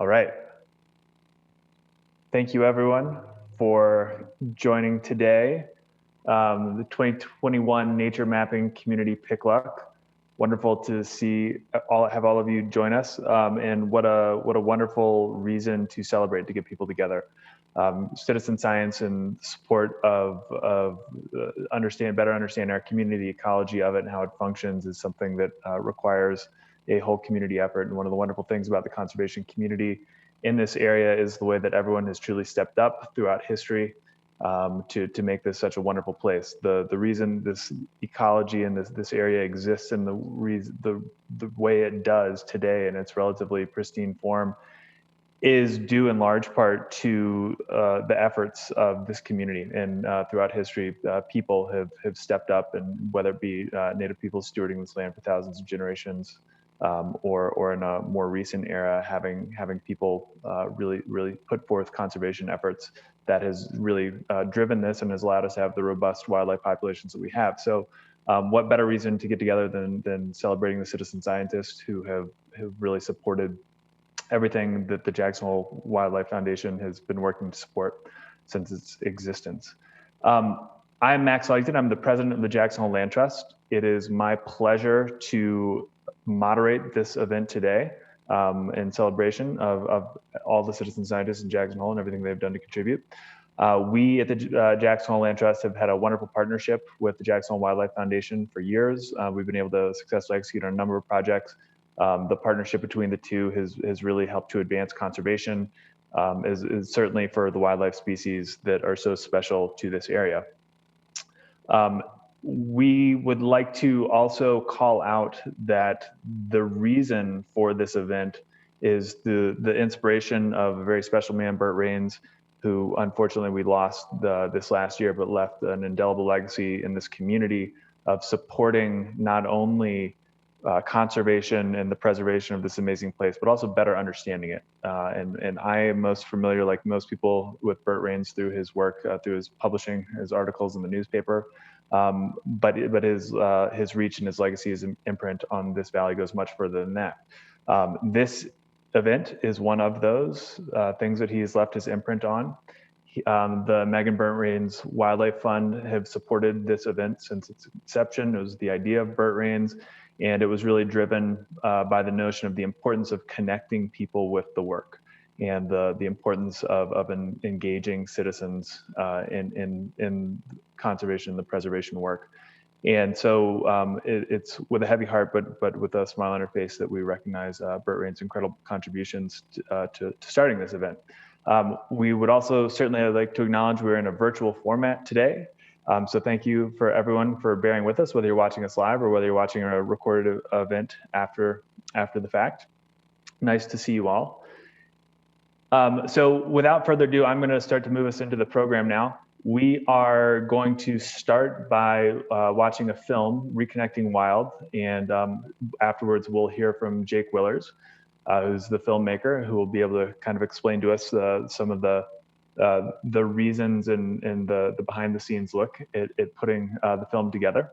All right. Thank you, everyone, for joining today. The 2021 Nature Mapping Community Pic-Luck. Wonderful to see have all of you join us, and what a wonderful reason to celebrate, to get people together. Citizen science and support of better understand our community, ecology of it, and how it functions is something that requires a whole community effort. And one of the wonderful things about the conservation community in this area is the way that everyone has truly stepped up throughout history to make this such a wonderful place. The reason this ecology and this area exists in the way it does today in its relatively pristine form is due in large part to the efforts of this community. And throughout history, people have stepped up, and whether it be Native people stewarding this land for thousands of generations, or in a more recent era, having people really put forth conservation efforts that has really driven this and has allowed us to have the robust wildlife populations that we have. So what better reason to get together than celebrating the citizen scientists who have really supported everything that the Jackson Hole Wildlife Foundation has been working to support since its existence. I'm Max Legdon. I'm the president of the Jackson Hole Land Trust. It is my pleasure to moderate this event today in celebration of all the citizen scientists in Jackson Hole and everything they've done to contribute. We at the Jackson Hole Land Trust have had a wonderful partnership with the Jackson Hole Wildlife Foundation for years. We've been able to successfully execute on a number of projects. The partnership between the two has really helped to advance conservation, is certainly for the wildlife species that are so special to this area. We would like to also call out that the reason for this event is the inspiration of a very special man, Burt Rains, who unfortunately we lost this last year, but left an indelible legacy in this community of supporting not only conservation and the preservation of this amazing place, but also better understanding it. And I am most familiar, like most people, with Burt Rains through his work, through his publishing his articles in the newspaper. But his reach and his legacy, his imprint on this valley goes much further than that. This event is one of those things that he has left his imprint on. The Megan Burt Rains Wildlife Fund have supported this event since its inception. It was the idea of Burt Rains, and it was really driven by the notion of the importance of connecting people with the work, and the importance of engaging citizens in conservation and the preservation work. And so it's with a heavy heart, but with a smile on our face, that we recognize Burt Rains' incredible contributions to starting this event. We would also certainly like to acknowledge we're in a virtual format today. So thank you for everyone for bearing with us, whether you're watching us live or whether you're watching a recorded event after the fact. Nice to see you all. So without further ado, I'm going to start to move us into the program now. We are going to start by watching a film, Reconnecting Wild, and afterwards we'll hear from Jake Willers, who's the filmmaker, who will be able to kind of explain to us some of the reasons and the behind the scenes look at putting the film together.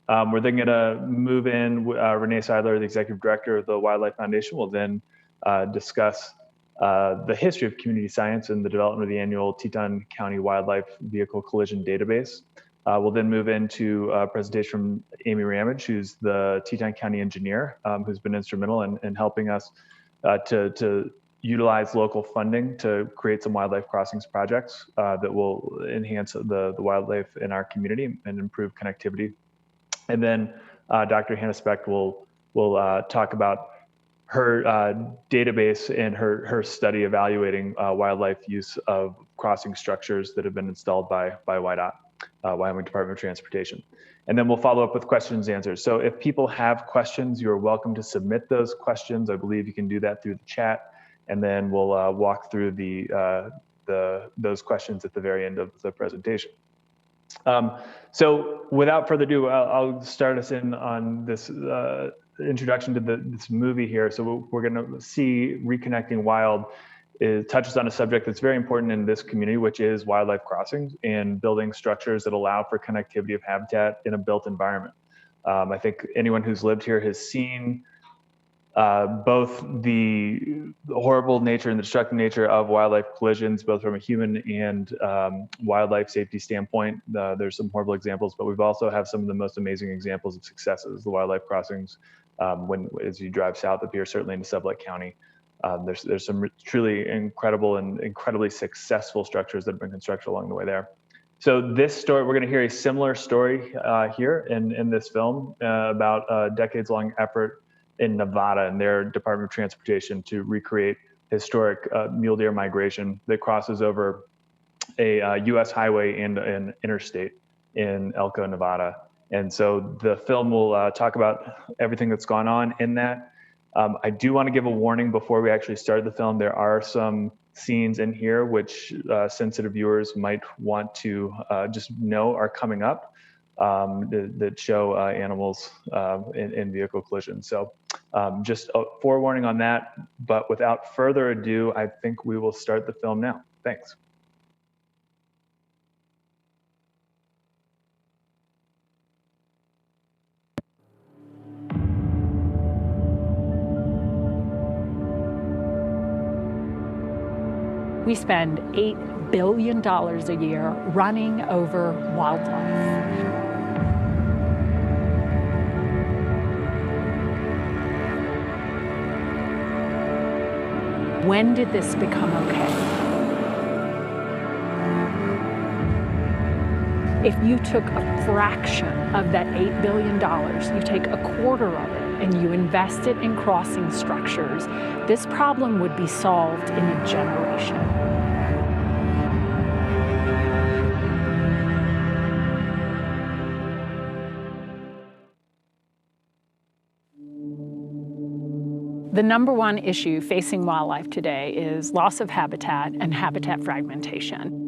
We're then going to move in. Renee Seidler, the executive director of the Wildlife Foundation, will then discuss the history of community science and the development of the annual Teton County Wildlife Vehicle Collision Database. We'll then move into a presentation from Amy Ramage, who's the Teton County engineer, who's been instrumental in helping us to utilize local funding to create some wildlife crossings projects that will enhance the wildlife in our community and improve connectivity. And then Dr. Hannah Speck will talk about her database and her study evaluating wildlife use of crossing structures that have been installed by WYDOT, Wyoming Department of Transportation. And then we'll follow up with questions and answers. So if people have questions, you're welcome to submit those questions. I believe you can do that through the chat, and then we'll walk through those questions at the very end of the presentation. So without further ado, I'll start us in on this introduction to this movie here. So we're going to see Reconnecting Wild. It touches on a subject that's very important in this community, which is wildlife crossings and building structures that allow for connectivity of habitat in a built environment. I think anyone who's lived here has seen both the horrible nature and the destructive nature of wildlife collisions, both from a human and wildlife safety standpoint. There's some horrible examples, but we've also have some of the most amazing examples of successes. The wildlife crossings, as you drive south up here, certainly into Sublette County, there's some truly incredible and incredibly successful structures that have been constructed along the way there. So this story, we're going to hear a similar story here in this film about a decades-long effort in Nevada and their Department of Transportation to recreate historic mule deer migration that crosses over a U.S. highway and an interstate in Elko, Nevada. And so the film will talk about everything that's gone on in that. I do want to give a warning before we actually start the film. There are some scenes in here which sensitive viewers might want to just know are coming up that show animals in vehicle collisions. So just a forewarning on that, but without further ado, I think we will start the film now. Thanks. We spend $8 billion a year running over wildlife. When did this become okay? If you took a fraction of that $8 billion, you take a quarter of it, and you invest it in crossing structures, this problem would be solved in a generation. The number one issue facing wildlife today is loss of habitat and habitat fragmentation.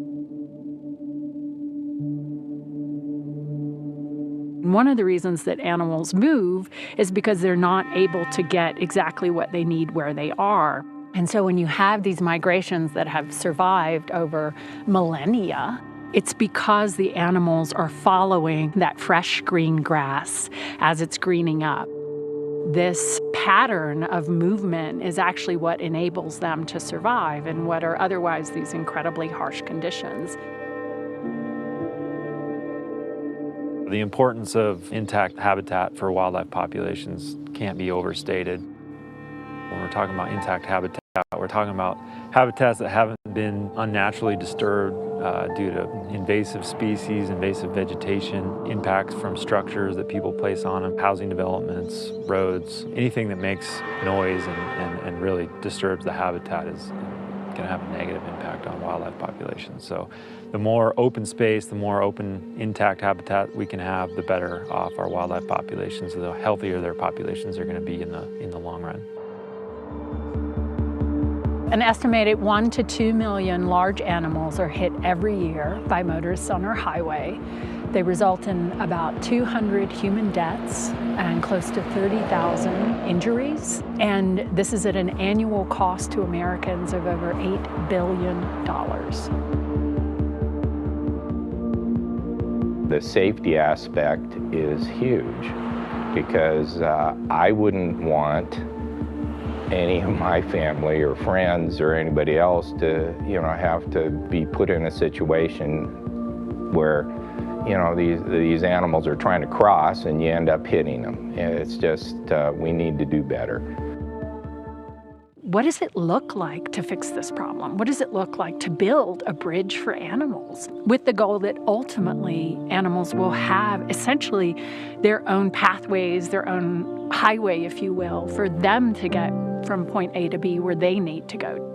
One of the reasons that animals move is because they're not able to get exactly what they need where they are. And so when you have these migrations that have survived over millennia, it's because the animals are following that fresh green grass as it's greening up. This pattern of movement is actually what enables them to survive in what are otherwise these incredibly harsh conditions. The importance of intact habitat for wildlife populations can't be overstated. When we're talking about intact habitat, we're talking about habitats that haven't been unnaturally disturbed due to invasive species, invasive vegetation, impacts from structures that people place on them, housing developments, roads. Anything that makes noise and really disturbs the habitat is going to have a negative impact on wildlife populations. So the more open space, the more open, intact habitat we can have, the better off our wildlife populations, the healthier their populations are going to be in the long run. An estimated 1 to 2 million large animals are hit every year by motorists on our highway. They result in about 200 human deaths and close to 30,000 injuries. And this is at an annual cost to Americans of over $8 billion. The safety aspect is huge because I wouldn't want any of my family or friends or anybody else to, have to be put in a situation where, these animals are trying to cross and you end up hitting them. It's just, we need to do better. What does it look like to fix this problem? What does it look like to build a bridge for animals with the goal that ultimately animals will have essentially their own pathways, their own highway, if you will, for them to get from point A to B where they need to go.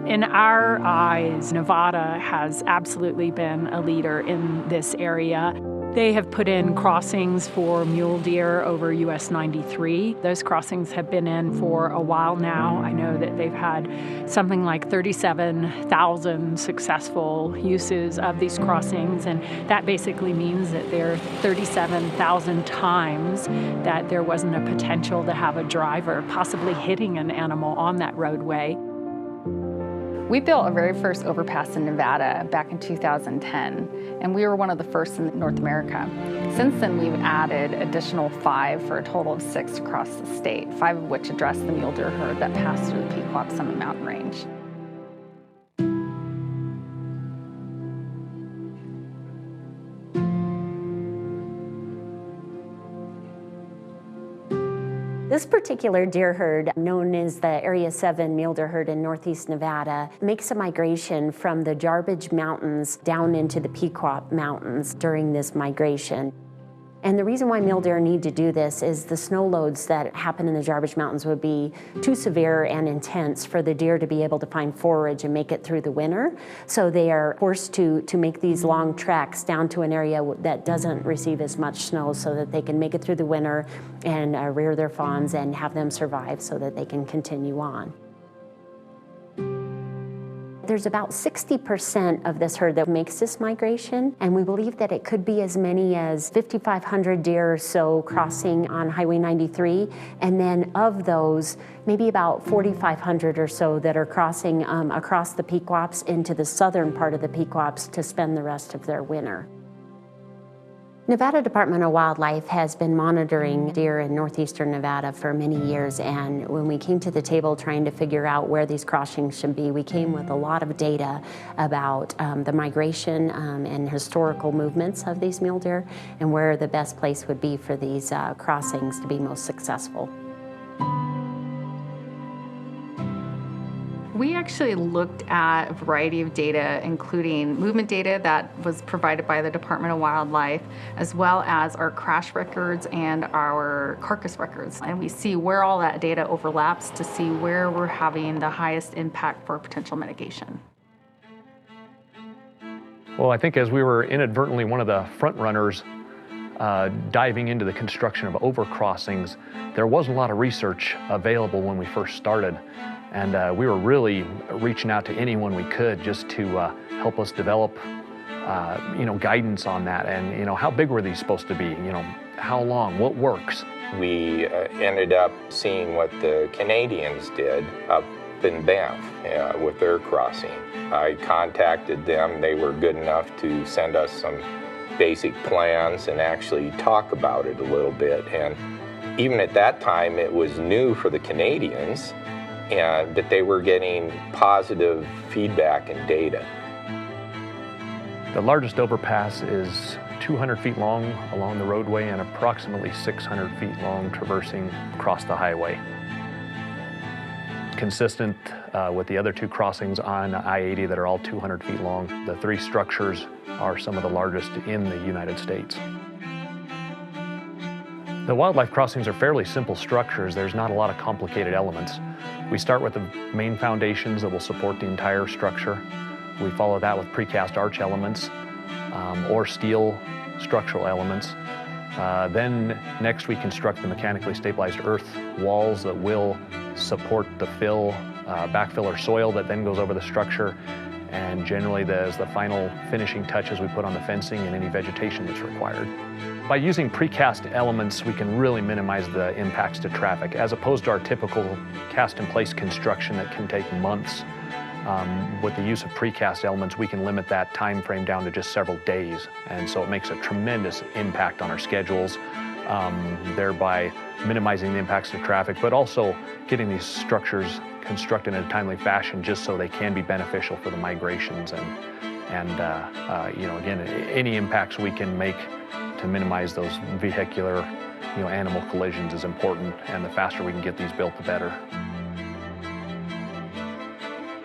In our eyes, Nevada has absolutely been a leader in this area. They have put in crossings for mule deer over US 93. Those crossings have been in for a while now. I know that they've had something like 37,000 successful uses of these crossings, and that basically means that there are 37,000 times that there wasn't a potential to have a driver possibly hitting an animal on that roadway. We built our very first overpass in Nevada back in 2010. and we were one of the first in North America. Since then, we've added additional 5 for a total of 6 across the state, 5 of which address the mule deer herd that pass through the Pequop Summit Mountain Range. This particular deer herd, known as the Area 7 mule deer herd in northeast Nevada, makes a migration from the Jarbidge Mountains down into the Pequop Mountains during this migration. And the reason why mule deer need to do this is the snow loads that happen in the Jarbidge Mountains would be too severe and intense for the deer to be able to find forage and make it through the winter. So they are forced to make these long treks down to an area that doesn't receive as much snow so that they can make it through the winter and rear their fawns and have them survive so that they can continue on. There's about 60% of this herd that makes this migration, and we believe that it could be as many as 5,500 deer or so crossing on Highway 93, and then of those, maybe about 4,500 or so that are crossing across the Pequops into the southern part of the Pequops to spend the rest of their winter. Nevada Department of Wildlife has been monitoring deer in northeastern Nevada for many years, and when we came to the table trying to figure out where these crossings should be, we came with a lot of data about the migration and historical movements of these mule deer and where the best place would be for these crossings to be most successful. We actually looked at a variety of data, including movement data that was provided by the Department of Wildlife, as well as our crash records and our carcass records. And we see where all that data overlaps to see where we're having the highest impact for potential mitigation. Well, I think as we were inadvertently one of the front runners diving into the construction of overcrossings, there wasn't a lot of research available when we first started. And we were really reaching out to anyone we could just to help us develop, guidance on that. And, how big were these supposed to be? How long? What works? We ended up seeing what the Canadians did up in Banff with their crossing. I contacted them. They were good enough to send us some basic plans and actually talk about it a little bit. And even at that time, it was new for the Canadians, and that they were getting positive feedback and data. The largest overpass is 200 feet long along the roadway and approximately 600 feet long traversing across the highway. Consistent with the other 2 crossings on I-80 that are all 200 feet long. The 3 structures are some of the largest in the United States. The wildlife crossings are fairly simple structures. There's not a lot of complicated elements. We start with the main foundations that will support the entire structure. We follow that with precast arch elements or steel structural elements. Then next we construct the mechanically stabilized earth walls that will support the backfill or soil that then goes over the structure. And generally as the final finishing touches, we put on the fencing and any vegetation that's required. By using precast elements, we can really minimize the impacts to traffic, as opposed to our typical cast-in-place construction that can take months. With the use of precast elements, we can limit that time frame down to just several days, and so it makes a tremendous impact on our schedules, thereby minimizing the impacts to traffic, but also getting these structures constructed in a timely fashion just so they can be beneficial for the migrations and again, any impacts we can make to minimize those vehicular, animal collisions is important, and the faster we can get these built, the better.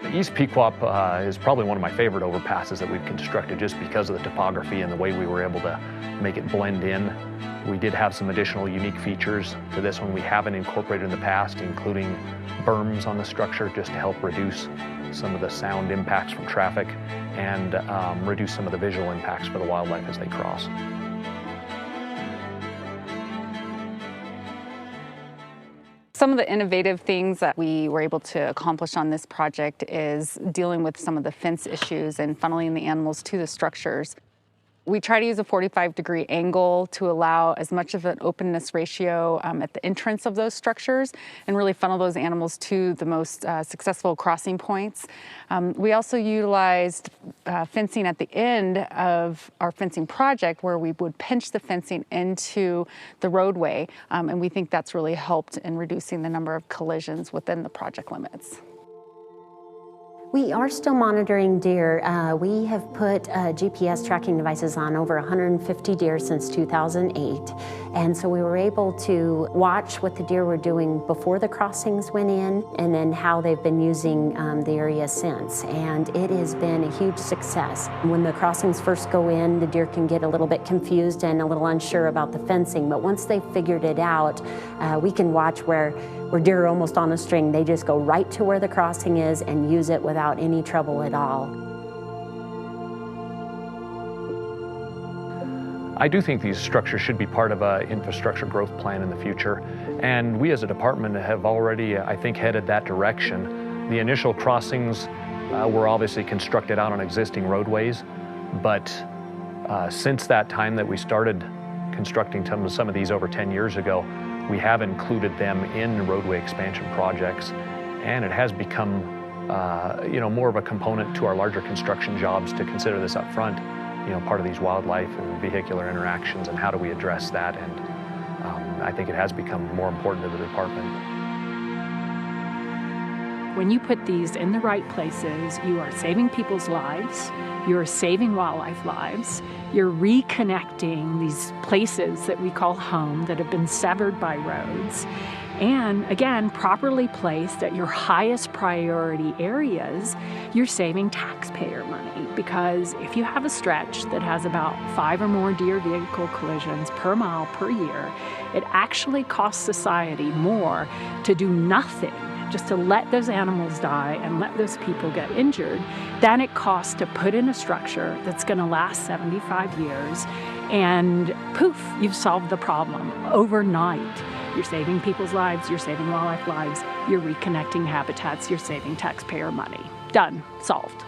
The East Pequop is probably one of my favorite overpasses that we've constructed just because of the topography and the way we were able to make it blend in. We did have some additional unique features to this one we haven't incorporated in the past, including berms on the structure just to help reduce some of the sound impacts from traffic and reduce some of the visual impacts for the wildlife as they cross. Some of the innovative things that we were able to accomplish on this project is dealing with some of the fence issues and funneling the animals to the structures. We try to use a 45-degree angle to allow as much of an openness ratio at the entrance of those structures and really funnel those animals to the most successful crossing points. We also utilized fencing at the end of our fencing project where we would pinch the fencing into the roadway, and we think that's really helped in reducing the number of collisions within the project limits. We are still monitoring deer. We have put GPS tracking devices on over 150 deer since 2008. And so we were able to watch what the deer were doing before the crossings went in and then how they've been using the area since. And it has been a huge success. When the crossings first go in, the deer can get a little bit confused and a little unsure about the fencing. But once they've figured it out, we can watch where deer are almost on a string. They just go right to where the crossing is and use it without any trouble at all. I do think these structures should be part of an infrastructure growth plan in the future. And we as a department have already, I think, headed that direction. The initial crossings were obviously constructed out on existing roadways, but since that time that we started constructing some of these over 10 years ago, we have included them in roadway expansion projects, and it has become more of a component to our larger construction jobs to consider this up front, part of these wildlife and vehicular interactions, and how do we address that. And I think it has become more important to the department. When you put these in the right places, you are saving people's lives, you're saving wildlife lives, you're reconnecting these places that we call home that have been severed by roads. And again, properly placed at your highest priority areas, you're saving taxpayer money, because if you have a stretch that has about 5 or more deer vehicle collisions per mile per year, it actually costs society more to do nothing, just to let those animals die and let those people get injured, than it costs to put in a structure that's going to last 75 years, and poof, you've solved the problem overnight. You're saving people's lives, you're saving wildlife lives, you're reconnecting habitats, you're saving taxpayer money. Done. Solved.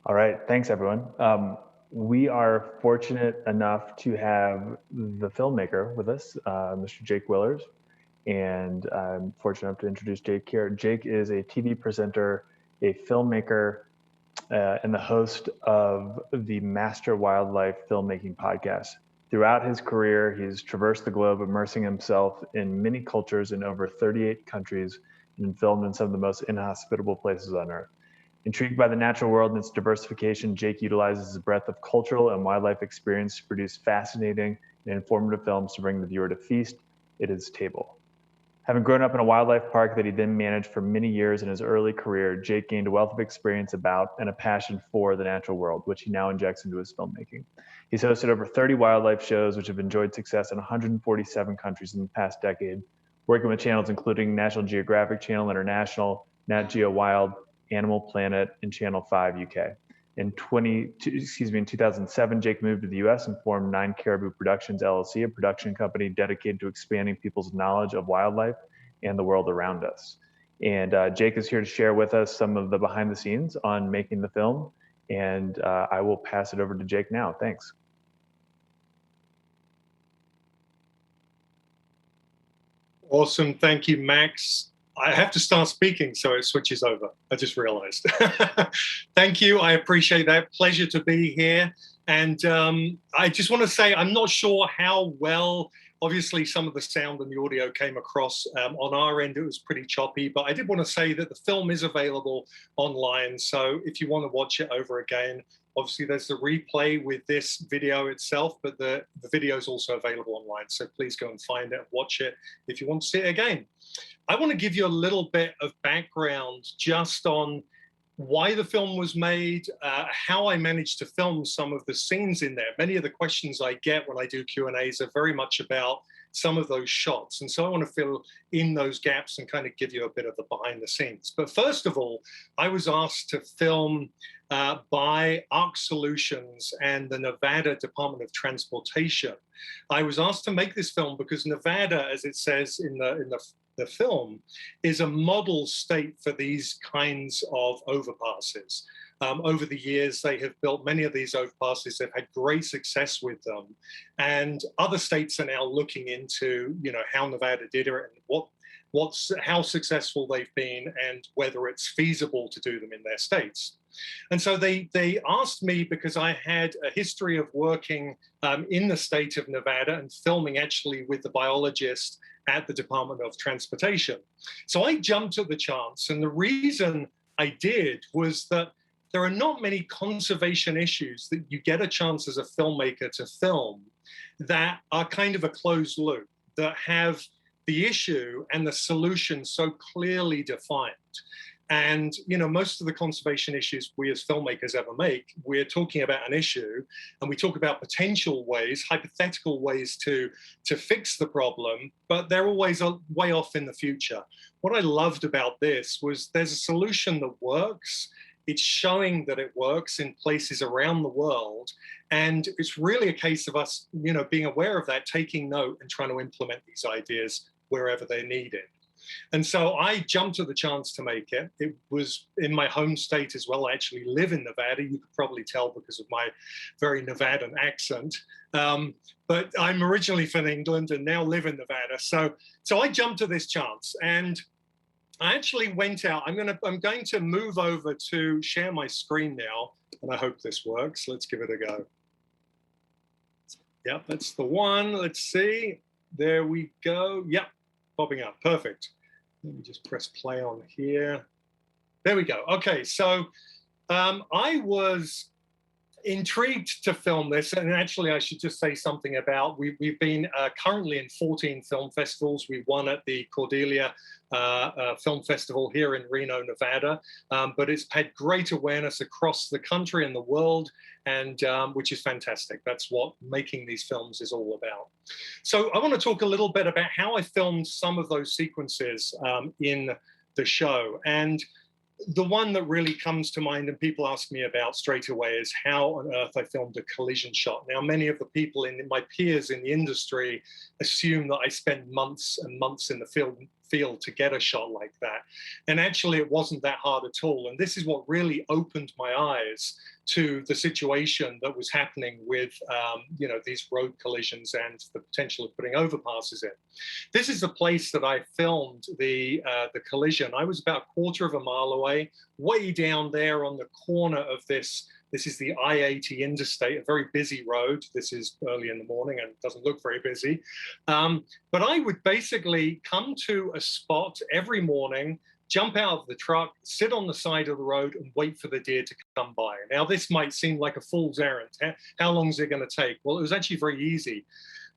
All right, thanks everyone. We are fortunate enough to have the filmmaker with us, Mr. Jake Willers, and I'm fortunate enough to introduce Jake here. Jake is a TV presenter, a filmmaker, and the host of the Master Wildlife Filmmaking Podcast. Throughout his career, he's traversed the globe, immersing himself in many cultures in over 38 countries and filmed in some of the most inhospitable places on Earth. Intrigued by the natural world and its diversification, Jake utilizes his breadth of cultural and wildlife experience to produce fascinating and informative films to bring the viewer to feast at his table. Having grown up in a wildlife park that he then managed for many years in his early career, Jake gained a wealth of experience about and a passion for the natural world, which he now injects into his filmmaking. He's hosted over 30 wildlife shows, which have enjoyed success in 147 countries in the past decade, working with channels including National Geographic Channel International, Nat Geo Wild, Animal Planet, and Channel 5 UK. In 2007, Jake moved to the U.S. and formed NineCaribou Productions LLC, a production company dedicated to expanding people's knowledge of wildlife and the world around us. And Jake is here to share with us some of the behind the scenes on making the film. And I will pass it over to Jake now. Thanks. Awesome. Thank you, Max. I have to start speaking, so it switches over. I just realized. Thank you. I appreciate that. Pleasure to be here. And I just want to say, I'm not sure how well, obviously, some of the sound and the audio came across. On our end, it was pretty choppy, but I did want to say that the film is available online. So if you want to watch it over again, obviously there's the replay with this video itself, but the video is also available online. So please go and find it and watch it if you want to see it again. I want to give you a little bit of background just on why the film was made, how I managed to film some of the scenes in there. Many of the questions I get when I do Q&As are very much about some of those shots. And so I want to fill in those gaps and kind of give you a bit of the behind the scenes. But first of all, I was asked to film by ARC Solutions and the Nevada Department of Transportation. I was asked to make this film because Nevada, as it says in the film, is a model state for these kinds of overpasses. Over the years, they have built many of these overpasses. They've had great success with them. And other states are now looking into, how Nevada did it and how successful they've been and whether it's feasible to do them in their states. And so they asked me, because I had a history of working in the state of Nevada and filming actually with the biologist at the Department of Transportation. So I jumped at the chance. And the reason I did was that there are not many conservation issues that you get a chance as a filmmaker to film that are kind of a closed loop, that have the issue and the solution so clearly defined. And, most of the conservation issues we as filmmakers ever make, we're talking about an issue and we talk about potential ways, hypothetical ways to fix the problem, but they're always way off in the future. What I loved about this was there's a solution that works. It's showing that it works in places around the world. And it's really a case of us, being aware of that, taking note and trying to implement these ideas wherever they're needed. And so I jumped at the chance to make it. It was in my home state as well. I actually live in Nevada. You could probably tell because of my very Nevadan accent. But I'm originally from England and now live in Nevada. So I jumped at this chance. And I actually went out. I'm going to move over to share my screen now, and I hope this works. Let's give it a go. Yep, that's the one. Let's see. There we go. Yep, popping up. Perfect. Let me just press play on here. There we go. Okay, so I was intrigued to film this, and actually I should just say something about, we've been currently in 14 film festivals. We won at the Cordelia Film Festival here in Reno, Nevada, but it's had great awareness across the country and the world, and which is fantastic. That's what making these films is all about. So I want to talk a little bit about how I filmed some of those sequences in the show. And the one that really comes to mind and people ask me about straight away is how on earth I filmed a collision shot. Now, many of the people my peers in the industry assume that I spend months and months in the field to get a shot like that. And actually, it wasn't that hard at all. And this is what really opened my eyes to the situation that was happening with, these road collisions and the potential of putting overpasses in. This is the place that I filmed the collision. I was about a quarter of a mile away, way down there on the corner of this. This is the I-80 interstate, a very busy road. This is early in the morning and it doesn't look very busy. But I would basically come to a spot every morning, jump out of the truck, sit on the side of the road and wait for the deer to come by. Now, this might seem like a fool's errand. How long is it going to take? Well, it was actually very easy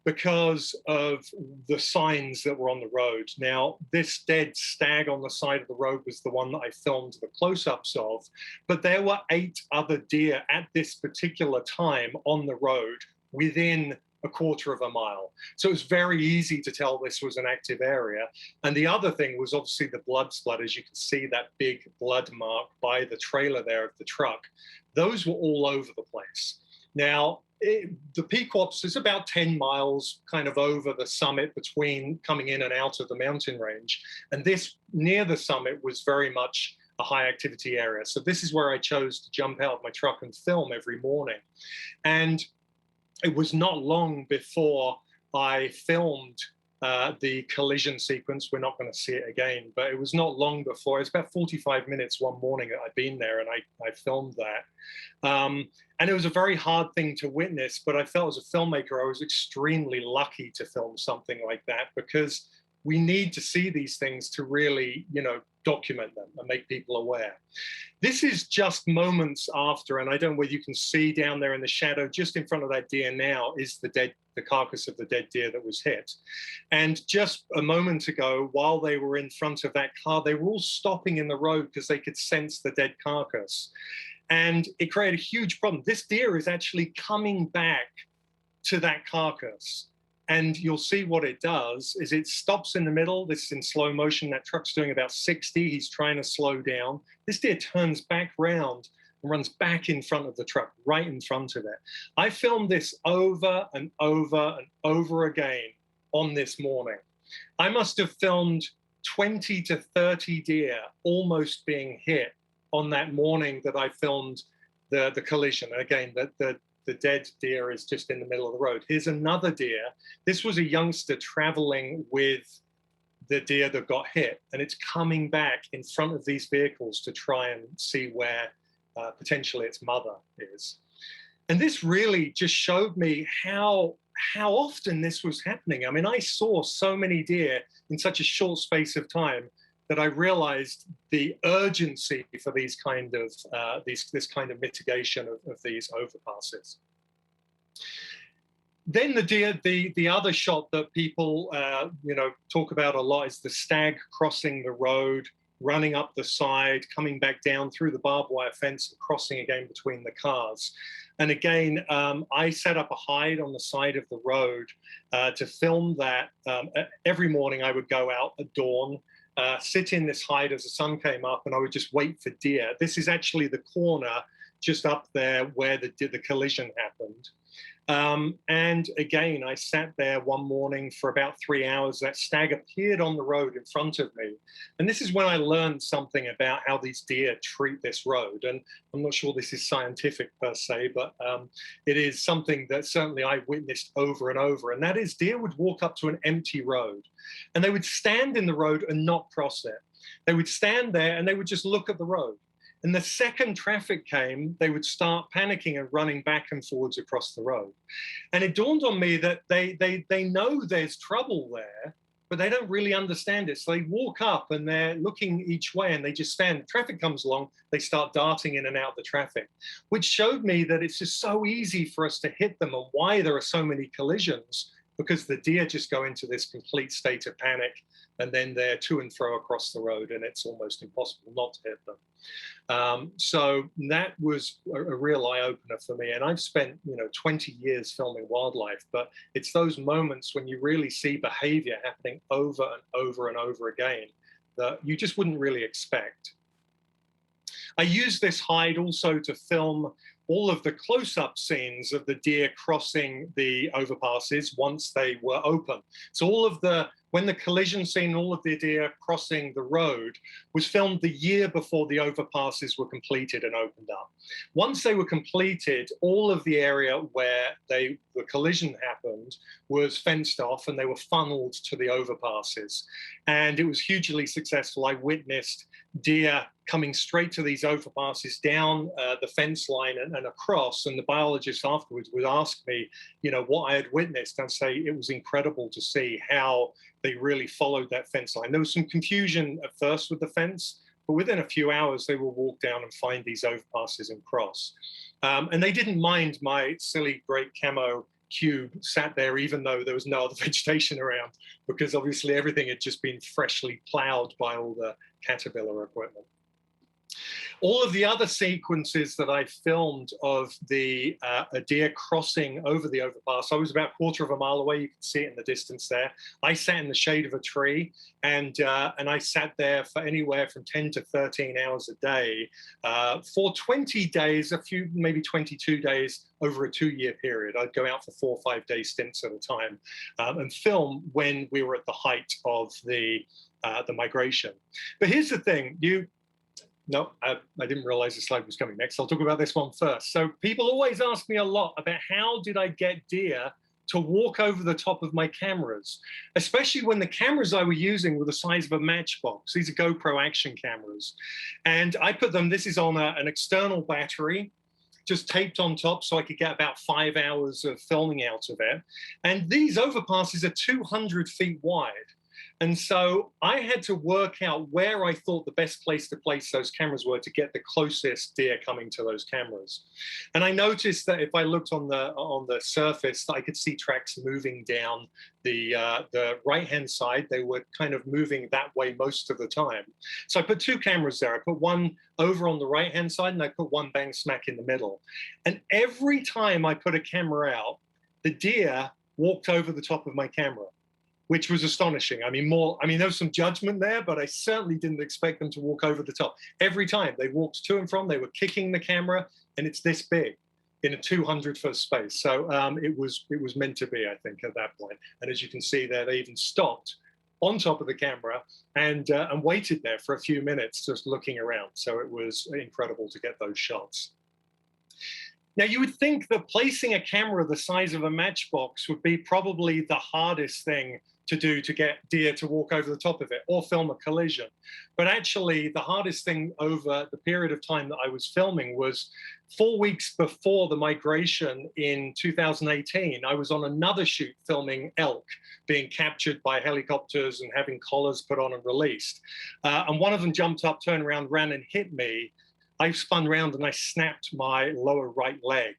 because of the signs that were on the road. Now, this dead stag on the side of the road was the one that I filmed the close-ups of, but there were 8 other deer at this particular time on the road within a quarter of a mile. So it was very easy to tell this was an active area. And the other thing was obviously the blood splat. As you can see, that big blood mark by the trailer there of the truck. those were all over the place. Now, the Pequops is about 10 miles kind of over the summit between coming in and out of the mountain range. And this near the summit was very much a high activity area. So this is where I chose to jump out of my truck and film every morning. And it was not long before I filmed the collision sequence. We're not going to see it again, but it was not long before. It's about 45 minutes one morning that I'd been there, and I filmed that. And it was a very hard thing to witness, but I felt as a filmmaker, I was extremely lucky to film something like that, because we need to see these things to really, document them and make people aware. This is just moments after, and I don't know whether you can see down there in the shadow, just in front of that deer now is the carcass of the dead deer that was hit. And just a moment ago, while they were in front of that car, they were all stopping in the road because they could sense the dead carcass. And it created a huge problem. This deer is actually coming back to that carcass. And you'll see what it does is it stops in the middle. This is in slow motion. That truck's doing about 60. He's trying to slow down. This deer turns back round and runs back in front of the truck, right in front of it. I filmed this over and over and over again on this morning. I must have filmed 20 to 30 deer almost being hit on that morning that I filmed the collision. And again, the dead deer is just in the middle of the road. Here's another deer. This was a youngster traveling with the deer that got hit, and it's coming back in front of these vehicles to try and see where potentially its mother is. And this really just showed me how often this was happening. I mean, I saw so many deer in such a short space of time that I realized the urgency for these kind of this kind of mitigation of these overpasses. Then the other shot that people talk about a lot is the stag crossing the road, running up the side, coming back down through the barbed wire fence, and crossing again between the cars. And again, I set up a hide on the side of the road to film that. Every morning I would go out at dawn, sit in this hide as the sun came up, and I would just wait for deer. This is actually the corner just up there where the collision happened. And again, I sat there one morning for about 3 hours. That stag appeared on the road in front of me. And this is when I learned something about how these deer treat this road. And I'm not sure this is scientific per se, but it is something that certainly I witnessed over and over. And that is, deer would walk up to an empty road and they would stand in the road and not cross it. They would stand there and they would just look at the road. And the second traffic came, they would start panicking and running back and forwards across the road. And it dawned on me that they know there's trouble there, but they don't really understand it. So they walk up and they're looking each way and they just stand. Traffic comes along, they start darting in and out of the traffic, which showed me that it's just so easy for us to hit them and why there are so many collisions, because the deer just go into this complete state of panic and then they're to and fro across the road and it's almost impossible not to hit them. So that was a real eye-opener for me. And I've spent 20 years filming wildlife, but it's those moments when you really see behavior happening over and over and over again that you just wouldn't really expect. I use this hide also to film all of the close-up scenes of the deer crossing the overpasses once they were open. So when the collision scene, all of the deer crossing the road was filmed the year before the overpasses were completed and opened up. Once they were completed, all of the area where the collision happened was fenced off and they were funneled to the overpasses. And it was hugely successful. I witnessed deer coming straight to these overpasses down the fence line and across. And the biologist afterwards would ask me, what I had witnessed. I'd say it was incredible to see how they really followed that fence line. There was some confusion at first with the fence, but within a few hours, they will walk down and find these overpasses and cross. And they didn't mind my silly great camo cube sat there, even though there was no other vegetation around, because obviously everything had just been freshly plowed by all the Caterpillar equipment. All of the other sequences that I filmed of a deer crossing over the overpass, I was about a quarter of a mile away. You can see it in the distance there. I sat in the shade of a tree, and I sat there for anywhere from 10 to 13 hours a day for 20 days, maybe 22 days over a 2-year period. I'd go out for 4 or 5 day stints at a time and film when we were at the height of the migration. But here's the thing, No, I didn't realize the slide was coming next. I'll talk about this one first. So people always ask me a lot about how did I get deer to walk over the top of my cameras, especially when the cameras I were using were the size of a matchbox. These are GoPro action cameras. And I put them, this is on an external battery, just taped on top so I could get about 5 hours of filming out of it. And these overpasses are 200 feet wide. And so I had to work out where I thought the best place to place those cameras were to get the closest deer coming to those cameras. And I noticed that if I looked on the surface, I could see tracks moving down the right-hand side. They were kind of moving that way most of the time. So I put 2 cameras there. I put one over on the right-hand side, and I put one bang smack in the middle. And every time I put a camera out, the deer walked over the top of my camera, which was astonishing. I mean, there was some judgment there, but I certainly didn't expect them to walk over the top. Every time they walked to and from, they were kicking the camera, and it's this big in a 200-foot space. So it was meant to be, I think, at that point. And as you can see there, they even stopped on top of the camera and waited there for a few minutes just looking around. So it was incredible to get those shots. Now, you would think that placing a camera the size of a matchbox would be probably the hardest thing to do to get deer to walk over the top of it or film a collision. But actually, the hardest thing over the period of time that I was filming was 4 weeks before the migration in 2018. I was on another shoot filming elk being captured by helicopters and having collars put on and released. And one of them jumped up, turned around, ran and hit me. I spun around and I snapped my lower right leg.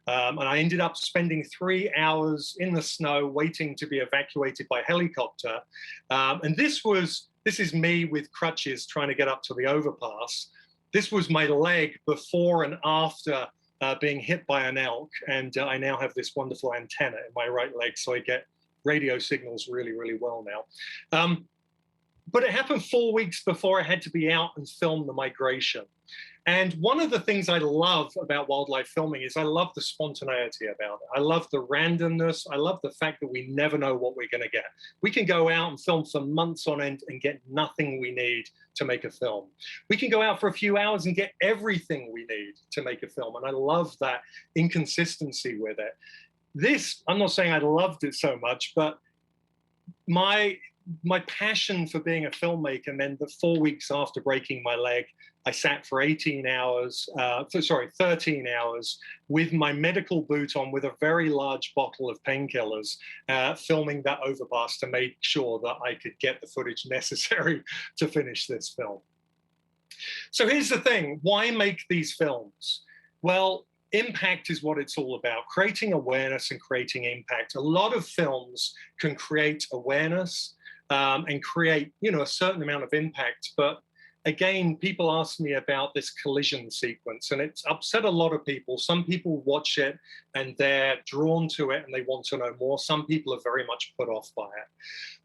And I ended up spending 3 hours in the snow waiting to be evacuated by helicopter. And this is me with crutches trying to get up to the overpass. This was my leg before and after being hit by an elk. And I now have this wonderful antenna in my right leg, so I get radio signals really, really well now. But it happened 4 weeks before I had to be out and film the migration. And one of the things I love about wildlife filming is I love the spontaneity about it. I love the randomness. I love the fact that we never know what we're going to get. We can go out and film for months on end and get nothing we need to make a film. We can go out for a few hours and get everything we need to make a film. And I love that inconsistency with it. I'm not saying I loved it so much, but my passion for being a filmmaker meant that 4 weeks after breaking my leg, I sat for 13 hours with my medical boot on with a very large bottle of painkillers, filming that overpass to make sure that I could get the footage necessary to finish this film. So here's the thing, why make these films? Well, impact is what it's all about, creating awareness and creating impact. A lot of films can create awareness and create, a certain amount of impact. But again, people ask me about this collision sequence, and it's upset a lot of people. Some people watch it and they're drawn to it and they want to know more. Some people are very much put off by it.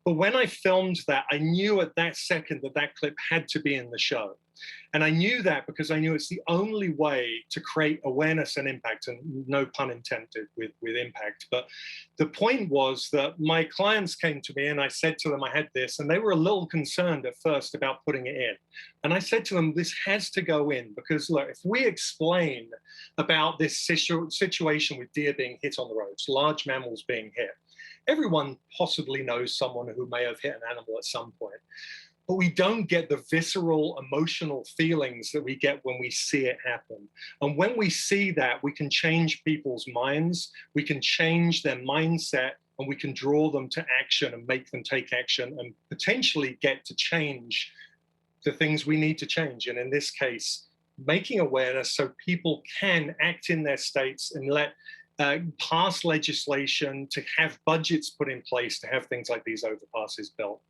But when I filmed that, I knew at that second that clip had to be in the show. And I knew that because I knew it's the only way to create awareness and impact, and no pun intended with impact. But the point was that my clients came to me and I said to them I had this, and they were a little concerned at first about putting it in. And I said to them, this has to go in because, look, if we explain about this situation with deer being hit on the roads, large mammals being hit, everyone possibly knows someone who may have hit an animal at some point. But we don't get the visceral, emotional feelings that we get when we see it happen. And when we see that, we can change people's minds, we can change their mindset, and we can draw them to action and make them take action and potentially get to change the things we need to change. And in this case, making awareness so people can act in their states and let pass legislation, to have budgets put in place to have things like these overpasses built.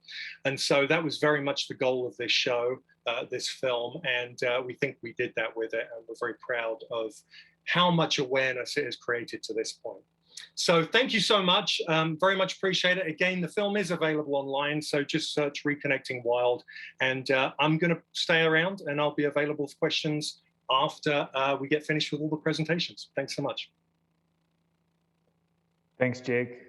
And so that was very much the goal of this show, this film, and we think we did that with it, and we're very proud of how much awareness it has created to this point. So thank you so much. Very much appreciate it. Again, the film is available online, so just search Reconnecting Wild. And I'm going to stay around, and I'll be available for questions after we get finished with all the presentations. Thanks so much. Thanks, Jake.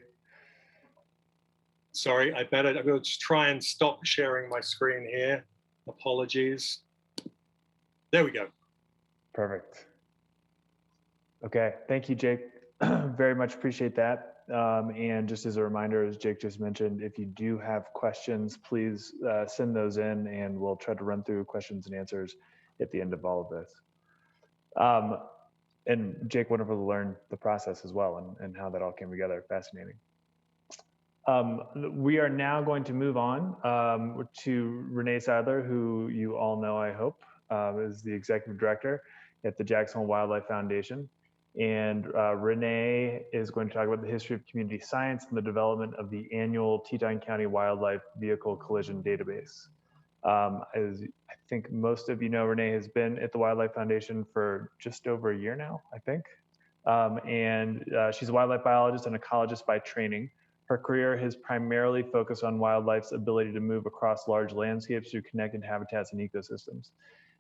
Sorry, I'm going to just try and stop sharing my screen here. Apologies. There we go. Perfect. Okay, thank you, Jake. Very much appreciate that. And just as a reminder, as Jake just mentioned, if you do have questions, please send those in, and we'll try to run through questions and answers at the end of all of this. And Jake, wonderful to learn the process as well, and how that all came together. Fascinating. We are now going to move on to Renee Seidler, who you all know, I hope, is the executive director at the Jacksonville Wildlife Foundation. And Renee is going to talk about the history of community science and the development of the annual Teton County Wildlife Vehicle Collision Database. As I think most of you know, Renee has been at the Wildlife Foundation for just over a year now, I think. She's a wildlife biologist and ecologist by training. Her career has primarily focused on wildlife's ability to move across large landscapes through connected habitats and ecosystems.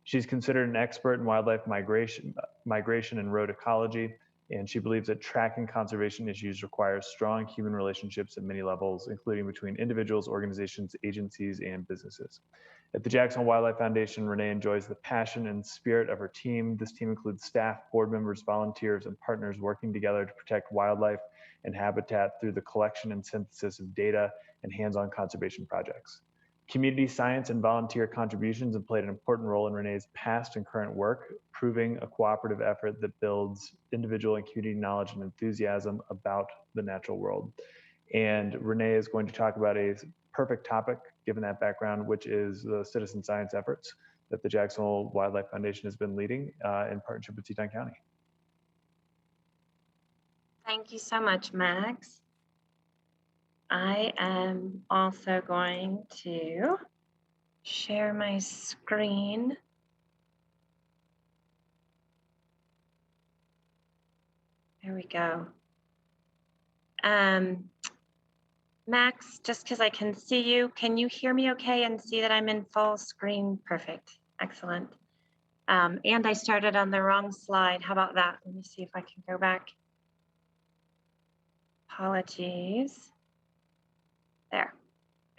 She's considered an expert in wildlife migration and road ecology, and she believes that tracking conservation issues requires strong human relationships at many levels, including between individuals, organizations, agencies, and businesses. At the Jacksonville Wildlife Foundation, Renee enjoys the passion and spirit of her team. This team includes staff, board members, volunteers, and partners working together to protect wildlife and habitat through the collection and synthesis of data and hands-on conservation projects. Community science and volunteer contributions have played an important role in Renee's past and current work, proving a cooperative effort that builds individual and community knowledge and enthusiasm about the natural world. And Renee is going to talk about a perfect topic, given that background, which is the citizen science efforts that the Jacksonville Wildlife Foundation has been leading in partnership with Teton County. Thank you so much, Max. I am also going to share my screen. There we go. Max, just because I can see you, can you hear me okay and see that I'm in full screen? Perfect. Excellent. And I started on the wrong slide. How about that? Let me see if I can go back. Apologies. There.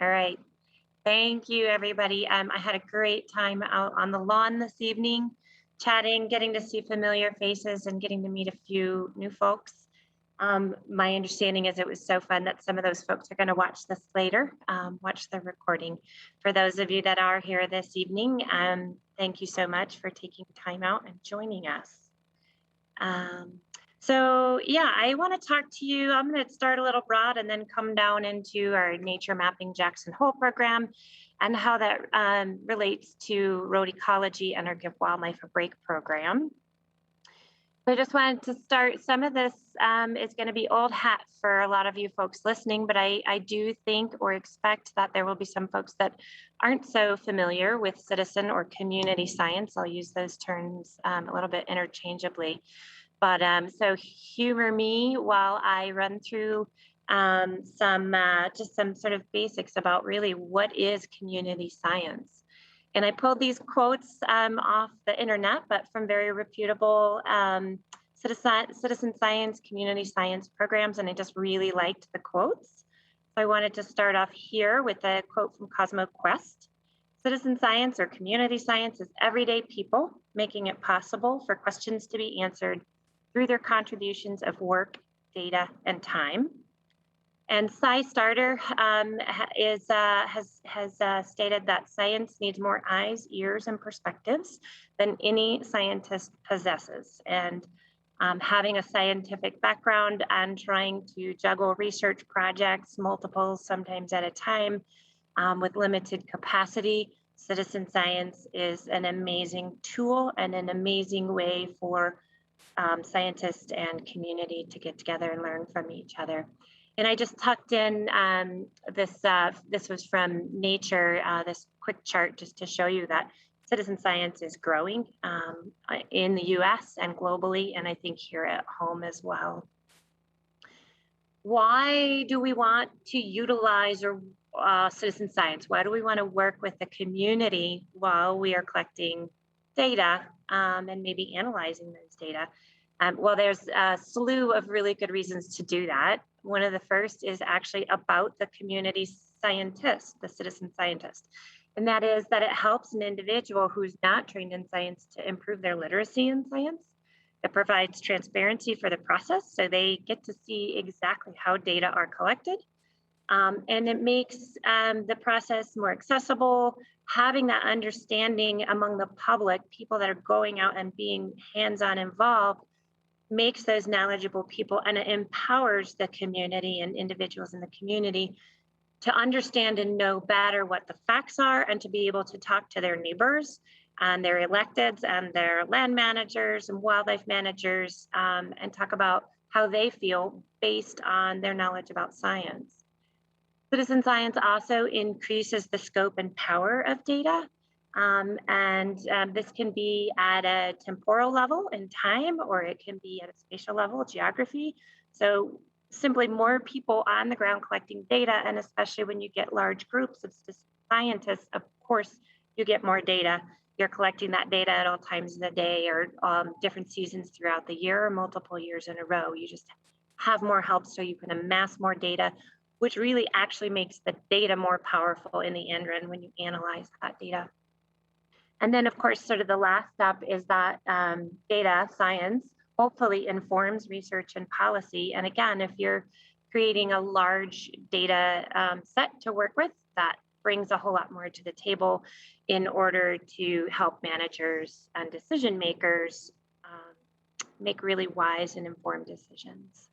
All right. Thank you, everybody. I had a great time out on the lawn this evening, chatting, getting to see familiar faces and getting to meet a few new folks. My understanding is it was so fun that some of those folks are going to watch this later, watch the recording. For those of you that are here this evening, thank you so much for taking time out and joining us. So yeah, I want to talk to you. I'm going to start a little broad and then come down into our Nature Mapping Jackson Hole program and how that relates to road ecology and our Give Wildlife a Break program. So I just wanted to start. Some of this is going to be old hat for a lot of you folks listening, but I do think or expect that there will be some folks that aren't so familiar with citizen or community science. I'll use those terms a little bit interchangeably. But so humor me while I run through just some sort of basics about really what is community science. And I pulled these quotes off the internet, but from very reputable citizen science, community science programs, and I just really liked the quotes. So I wanted to start off here with a quote from Cosmo Quest. Citizen science or community science is everyday people making it possible for questions to be answered through their contributions of work, data, and time. And SciStarter has stated that science needs more eyes, ears, and perspectives than any scientist possesses. And having a scientific background and trying to juggle research projects, multiples, sometimes at a time, with limited capacity, citizen science is an amazing tool and an amazing way for scientists and community to get together and learn from each other. And I just tucked in this was from Nature, this quick chart just to show you that citizen science is growing in the US and globally, and I think here at home as well. Why do we want to utilize citizen science? Why do we want to work with the community while we are collecting data and maybe analyzing those data? Well, there's a slew of really good reasons to do that. One of the first is actually about the community scientist, the citizen scientist. And that is that it helps an individual who's not trained in science to improve their literacy in science. It provides transparency for the process, so they get to see exactly how data are collected. And it makes the process more accessible. Having that understanding among the public, people that are going out and being hands-on involved, makes those knowledgeable people, and it empowers the community and individuals in the community to understand and know better what the facts are, and to be able to talk to their neighbors and their electeds and their land managers and wildlife managers and talk about how they feel based on their knowledge about science. Citizen science also increases the scope and power of data. This can be at a temporal level in time, or it can be at a spatial level, geography. So simply more people on the ground collecting data, and especially when you get large groups of scientists, of course, you get more data. You're collecting that data at all times of the day, or different seasons throughout the year, or multiple years in a row. You just have more help so you can amass more data, which really actually makes the data more powerful in the end run when you analyze that data. And then, of course, sort of the last step is that data science hopefully informs research and policy. And again, if you're creating a large data set to work with, that brings a whole lot more to the table in order to help managers and decision makers make really wise and informed decisions.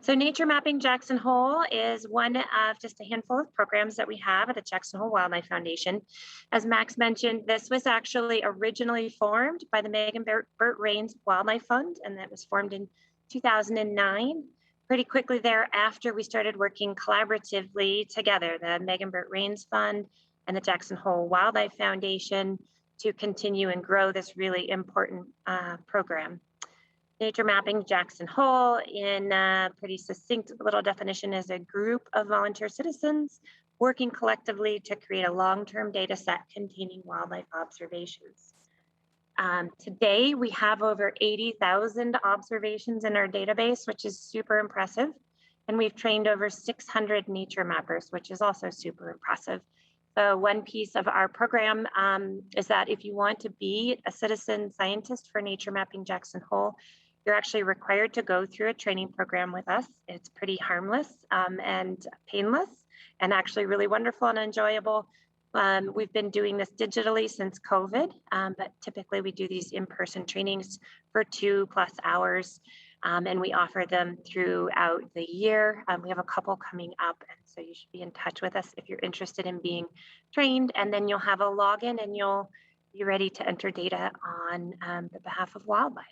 So Nature Mapping Jackson Hole is one of just a handful of programs that we have at the Jackson Hole Wildlife Foundation. As Max mentioned, this was actually originally formed by the Megan Burt Rains Wildlife Fund, and that was formed in 2009. Pretty quickly thereafter, we started working collaboratively together, the Megan Burt Rains Fund and the Jackson Hole Wildlife Foundation, to continue and grow this really important program. Nature Mapping Jackson Hole, in a pretty succinct little definition, is a group of volunteer citizens working collectively to create a long-term data set containing wildlife observations. Today, we have over 80,000 observations in our database, which is super impressive. And we've trained over 600 nature mappers, which is also super impressive. So one piece of our program is that if you want to be a citizen scientist for Nature Mapping Jackson Hole, you're actually required to go through a training program with us. It's pretty harmless and painless, and actually really wonderful and enjoyable. We've been doing this digitally since COVID, but typically we do these in-person trainings for 2+ hours, and we offer them throughout the year. We have a couple coming up, and so you should be in touch with us if you're interested in being trained, and then you'll have a login and you'll be ready to enter data on the behalf of wildlife.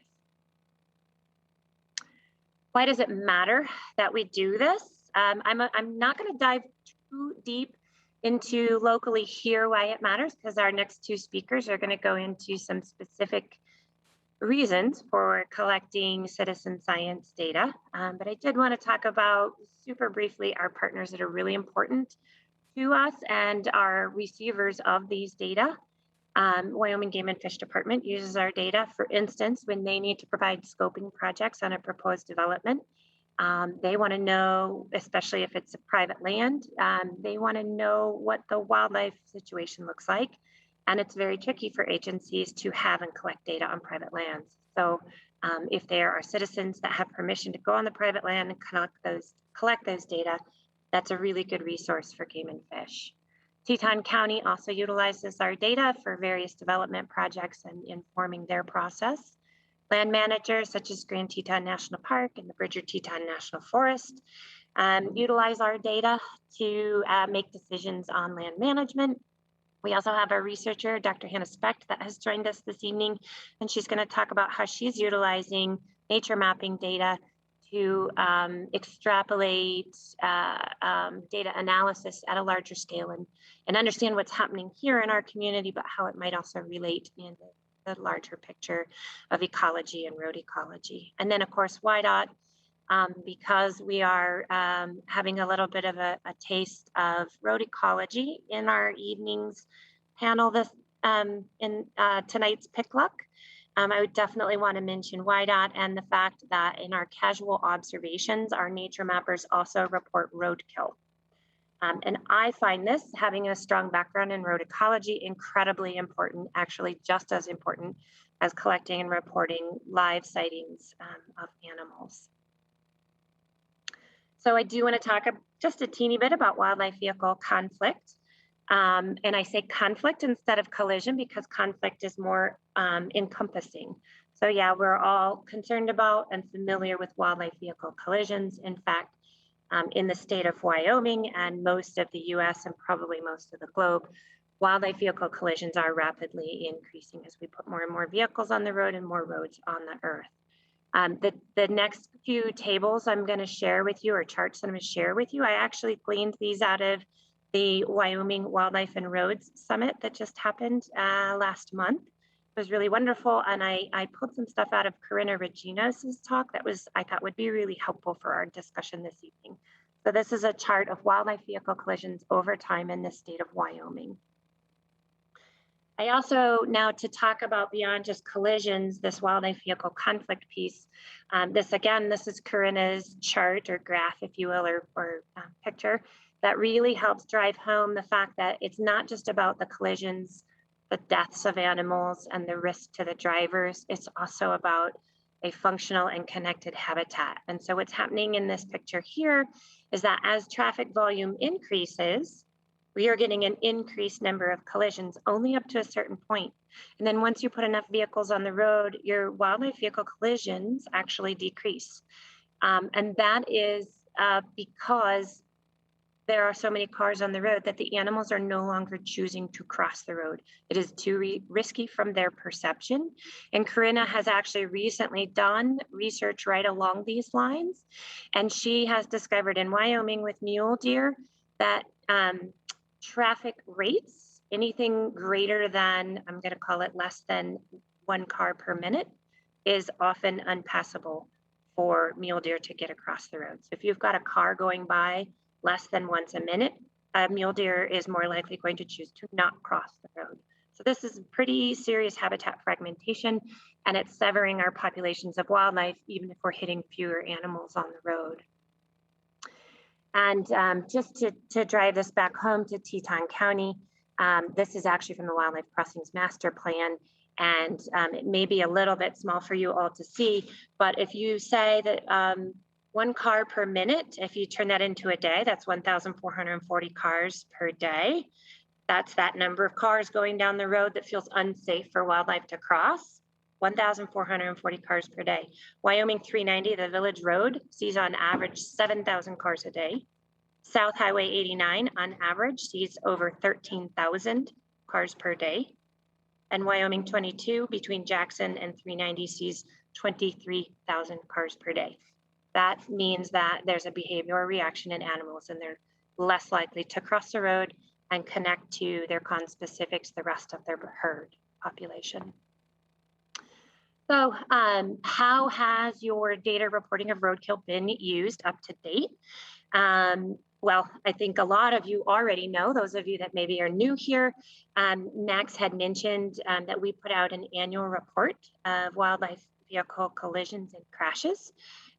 Why does it matter that we do this? I'm not going to dive too deep into locally here why it matters, because our next two speakers are going to go into some specific reasons for collecting citizen science data. But I did want to talk about super briefly our partners that are really important to us and our receivers of these data. Wyoming Game and Fish Department uses our data, for instance, when they need to provide scoping projects on a proposed development. They want to know, especially if it's a private land, they want to know what the wildlife situation looks like. And it's very tricky for agencies to have and collect data on private lands. So if there are citizens that have permission to go on the private land and collect those data, that's a really good resource for game and fish. Teton County also utilizes our data for various development projects and informing their process. Land managers such as Grand Teton National Park and the Bridger Teton National Forest utilize our data to make decisions on land management. We also have a researcher, Dr. Hannah Speck, that has joined us this evening, and she's going to talk about how she's utilizing nature mapping data to extrapolate data analysis at a larger scale and understand what's happening here in our community, but how it might also relate in the larger picture of ecology and road ecology. And then, of course, WYDOT, because we are having a little bit of a taste of road ecology in our evening's panel this in tonight's Pic-Luck. I would definitely want to mention WYDOT and the fact that in our casual observations, our nature mappers also report roadkill. And I find this, having a strong background in road ecology, incredibly important, actually just as important as collecting and reporting live sightings of animals. So I do want to talk just a teeny bit about wildlife vehicle conflict. And I say conflict instead of collision because conflict is more encompassing. So yeah, we're all concerned about and familiar with wildlife vehicle collisions. In fact, in the state of Wyoming and most of the US and probably most of the globe, wildlife vehicle collisions are rapidly increasing as we put more and more vehicles on the road and more roads on the earth. The next few tables I'm going to share with you, or charts that I'm going to share with you, I actually gleaned these out of the Wyoming Wildlife and Roads Summit that just happened last month. It was really wonderful, and I pulled some stuff out of Corinna Regina's talk that I thought would be really helpful for our discussion this evening. So this is a chart of wildlife vehicle collisions over time in the state of Wyoming. I also, now to talk about beyond just collisions, this wildlife vehicle conflict piece, this is Corinna's chart or graph, if you will, or picture, that really helps drive home the fact that it's not just about the collisions, the deaths of animals and the risk to the drivers, it's also about a functional and connected habitat. And so what's happening in this picture here is that as traffic volume increases, we are getting an increased number of collisions only up to a certain point. And then once you put enough vehicles on the road, your wildlife vehicle collisions actually decrease. And that is because there are so many cars on the road that the animals are no longer choosing to cross the road. It is too risky from their perception. And Corinna has actually recently done research right along these lines. And she has discovered in Wyoming with mule deer that traffic rates, anything greater than, I'm going to call it less than 1 car per minute, is often unpassable for mule deer to get across the road. So if you've got a car going by less than once a minute, a mule deer is more likely going to choose to not cross the road. So this is pretty serious habitat fragmentation, and it's severing our populations of wildlife, even if we're hitting fewer animals on the road. And just to drive this back home to Teton County, this is actually from the Wildlife Crossings Master Plan, and it may be a little bit small for you all to see, but if you say that 1 car per minute, if you turn that into a day, that's 1,440 cars per day. That's that number of cars going down the road that feels unsafe for wildlife to cross. 1,440 cars per day. Wyoming 390, the village road, sees on average 7,000 cars a day. South Highway 89 on average sees over 13,000 cars per day. And Wyoming 22 between Jackson and 390 sees 23,000 cars per day. That means that there's a behavioral reaction in animals and they're less likely to cross the road and connect to their conspecifics, the rest of their herd population. So how has your data reporting of roadkill been used up to date? Well, I think a lot of you already know, those of you that maybe are new here, Max had mentioned that we put out an annual report of wildlife vehicle collisions and crashes.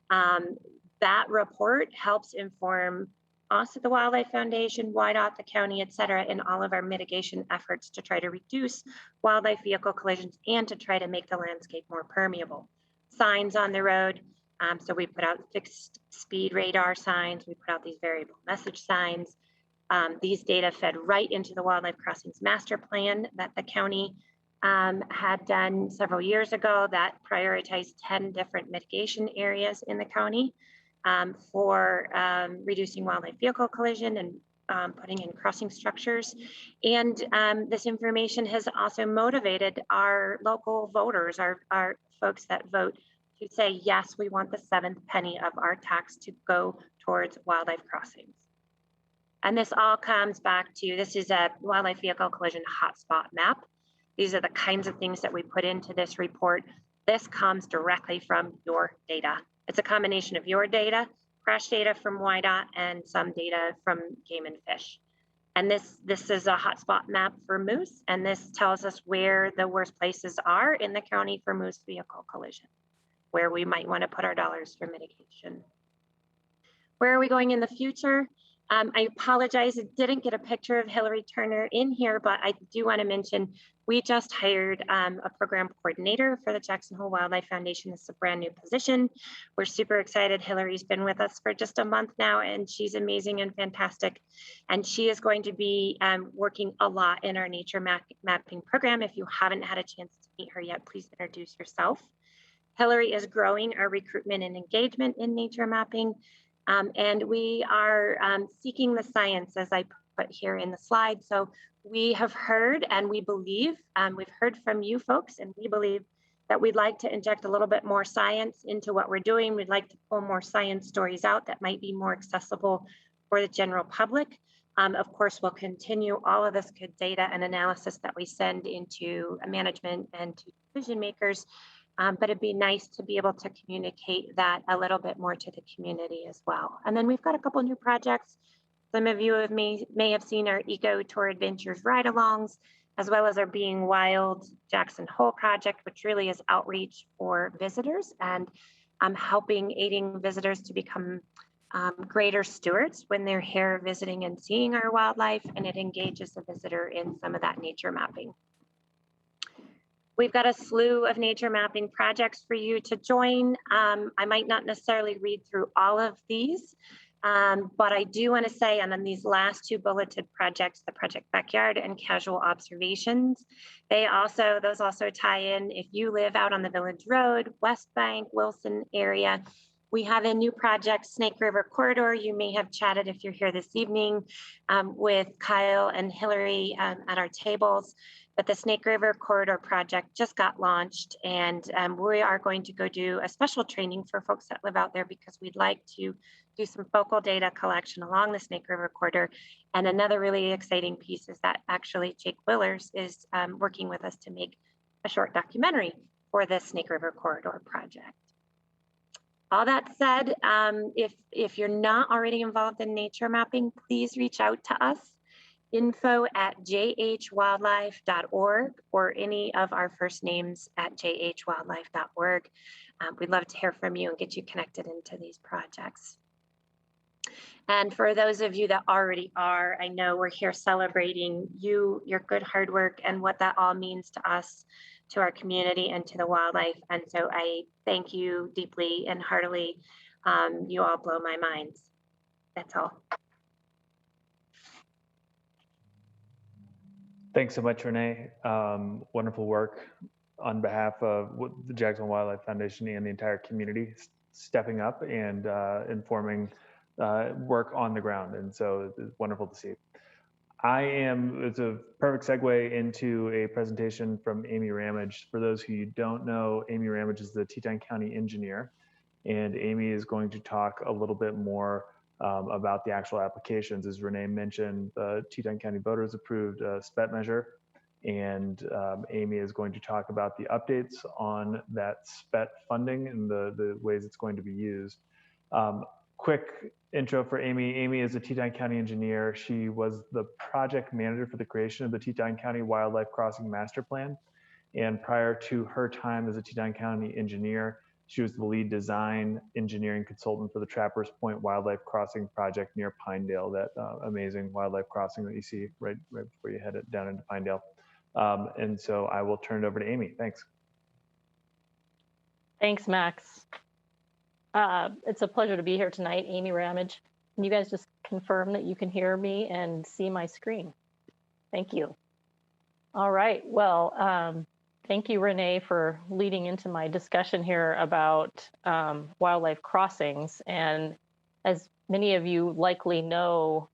That report helps inform us at the Wildlife Foundation, WYDOT, the county, et cetera, in all of our mitigation efforts to try to reduce wildlife vehicle collisions and to try to make the landscape more permeable. Signs on the road. So we put out fixed speed radar signs. We put out these variable message signs. These data fed right into the Wildlife Crossings Master Plan that the county had done several years ago that prioritized 10 different mitigation areas in the county for reducing wildlife vehicle collision and putting in crossing structures. And this information has also motivated our local voters, our folks that vote, to say, yes, we want the 7th penny of our tax to go towards wildlife crossings. And this all comes back to, this is a wildlife vehicle collision hotspot map. These are the kinds of things that we put into this report. This comes directly from your data. It's a combination of your data, crash data from WYDOT, and some data from Game and Fish. And this is a hotspot map for moose, and this tells us where the worst places are in the county for moose vehicle collision, where we might want to put our dollars for mitigation. Where are we going in the future? I apologize, I didn't get a picture of Hillary Turner in here, but I do want to mention we just hired a program coordinator for the Jackson Hole Wildlife Foundation. This is a brand new position. We're super excited. Hillary's been with us for just a month now, and she's amazing and fantastic. And she is going to be working a lot in our nature mapping program. If you haven't had a chance to meet her yet, please introduce yourself. Hillary is growing our recruitment and engagement in nature mapping. And we are seeking the science, as I put here in the slide. So we have heard and we believe, we've heard from you folks, and we believe that we'd like to inject a little bit more science into what we're doing. We'd like to pull more science stories out that might be more accessible for the general public. Of course, we'll continue all of this good data and analysis that we send into management and to decision makers. But it'd be nice to be able to communicate that a little bit more to the community as well. And then we've got a couple new projects. Some of you may have seen our Eco Tour Adventures ride-alongs, as well as our Being Wild Jackson Hole project, which really is outreach for visitors and aiding visitors to become greater stewards when they're here visiting and seeing our wildlife, and it engages the visitor in some of that nature mapping. We've got a slew of nature mapping projects for you to join. I might not necessarily read through all of these, but I do want to say, and on these last two bulleted projects, the Project Backyard and Casual Observations, those also tie in. If you live out on the Village Road, West Bank, Wilson area, we have a new project, Snake River Corridor. You may have chatted, if you're here this evening, with Kyle and Hillary at our tables. But the Snake River Corridor project just got launched, and we are going to go do a special training for folks that live out there, because we'd like to do some focal data collection along the Snake River Corridor. And another really exciting piece is that actually Jake Willers is working with us to make a short documentary for the Snake River Corridor project. All that said, if you're not already involved in nature mapping, please reach out to us. info@jhwildlife.org, or any of our first names at jhwildlife.org. We'd love to hear from you and get you connected into these projects. And for those of you that already are, I know we're here celebrating you, your good hard work, and what that all means to us, to our community, and to the wildlife. And so I thank you deeply and heartily. You all blow my minds. That's all. Thanks so much, Renee. Wonderful work on behalf of the Jackson Wildlife Foundation and the entire community, stepping up and informing work on the ground. And so it's wonderful to see. It's a perfect segue into a presentation from Amy Ramage. For those who don't know, Amy Ramage is the Teton County engineer, and Amy is going to talk a little bit more about the actual applications. As Renee mentioned, the Teton County voters approved a SPET measure, and Amy is going to talk about the updates on that SPET funding and the ways it's going to be used. Quick intro for Amy. Amy is a Teton County engineer. She was the project manager for the creation of the Teton County Wildlife Crossing Master Plan. And prior to her time as a Teton County engineer, she was the lead design engineering consultant for the Trappers Point Wildlife Crossing project near Pinedale, that amazing wildlife crossing that you see right before you head down into Pinedale. And so I will turn it over to Amy. Thanks. Thanks, Max. It's a pleasure to be here tonight, Amy Ramage. Can you guys just confirm that you can hear me and see my screen? Thank you. All right, well, thank you, Renee, for leading into my discussion here about wildlife crossings. And as many of you likely know,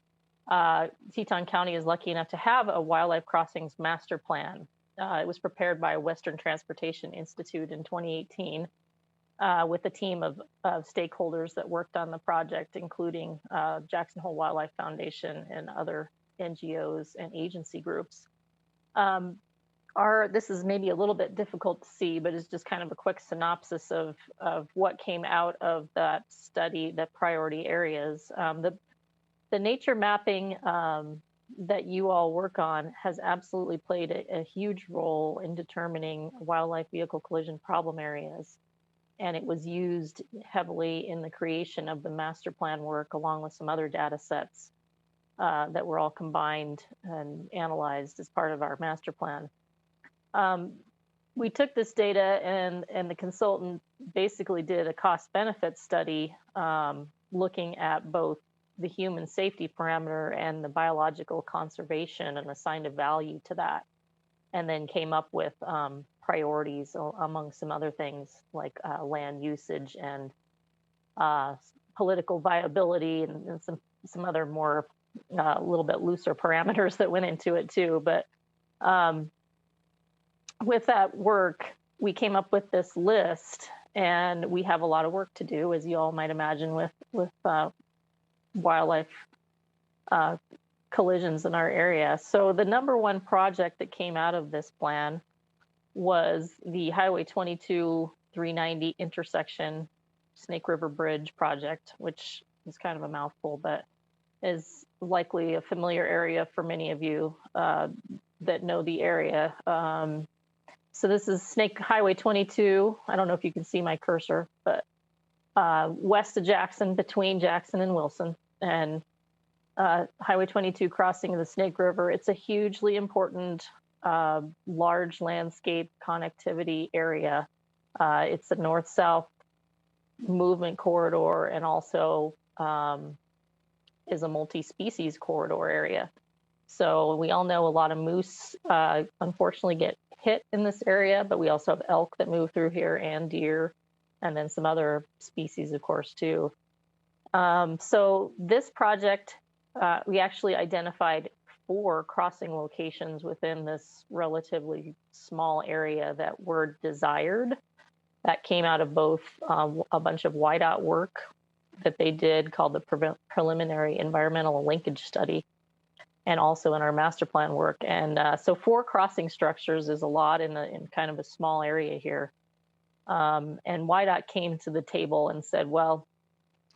Teton County is lucky enough to have a wildlife crossings master plan. It was prepared by Western Transportation Institute in 2018 with a team of stakeholders that worked on the project, including Jackson Hole Wildlife Foundation and other NGOs and agency groups. This is maybe a little bit difficult to see, but it's just kind of a quick synopsis of what came out of that study, the priority areas. The nature mapping that you all work on has absolutely played a huge role in determining wildlife vehicle collision problem areas. And it was used heavily in the creation of the master plan work, along with some other data sets that were all combined and analyzed as part of our master plan. We took this data and the consultant basically did a cost benefit study looking at both the human safety parameter and the biological conservation and assigned a value to that, and then came up with priorities among some other things like land usage and political viability and some other more a little bit looser parameters that went into it too. But with that work, we came up with this list, and we have a lot of work to do, as you all might imagine, with wildlife collisions in our area. So the number one project that came out of this plan was the Highway 22 390 intersection Snake River Bridge project, which is kind of a mouthful, but is likely a familiar area for many of you that know the area. So this is Highway 22. I don't know if you can see my cursor, but west of Jackson, between Jackson and Wilson, and Highway 22 crossing the Snake River. It's a hugely important large landscape connectivity area. It's a north-south movement corridor, and also is a multi-species corridor area. So we all know a lot of moose unfortunately get hit in this area, but we also have elk that move through here and deer, and then some other species, of course, too. So this project, we actually identified 4 crossing locations within this relatively small area that were desired. That came out of both a bunch of WYDOT work that they did called the Preliminary Environmental Linkage Study, and also in our master plan work. And so 4 crossing structures is a lot in kind of a small area here. And WYDOT came to the table and said, well,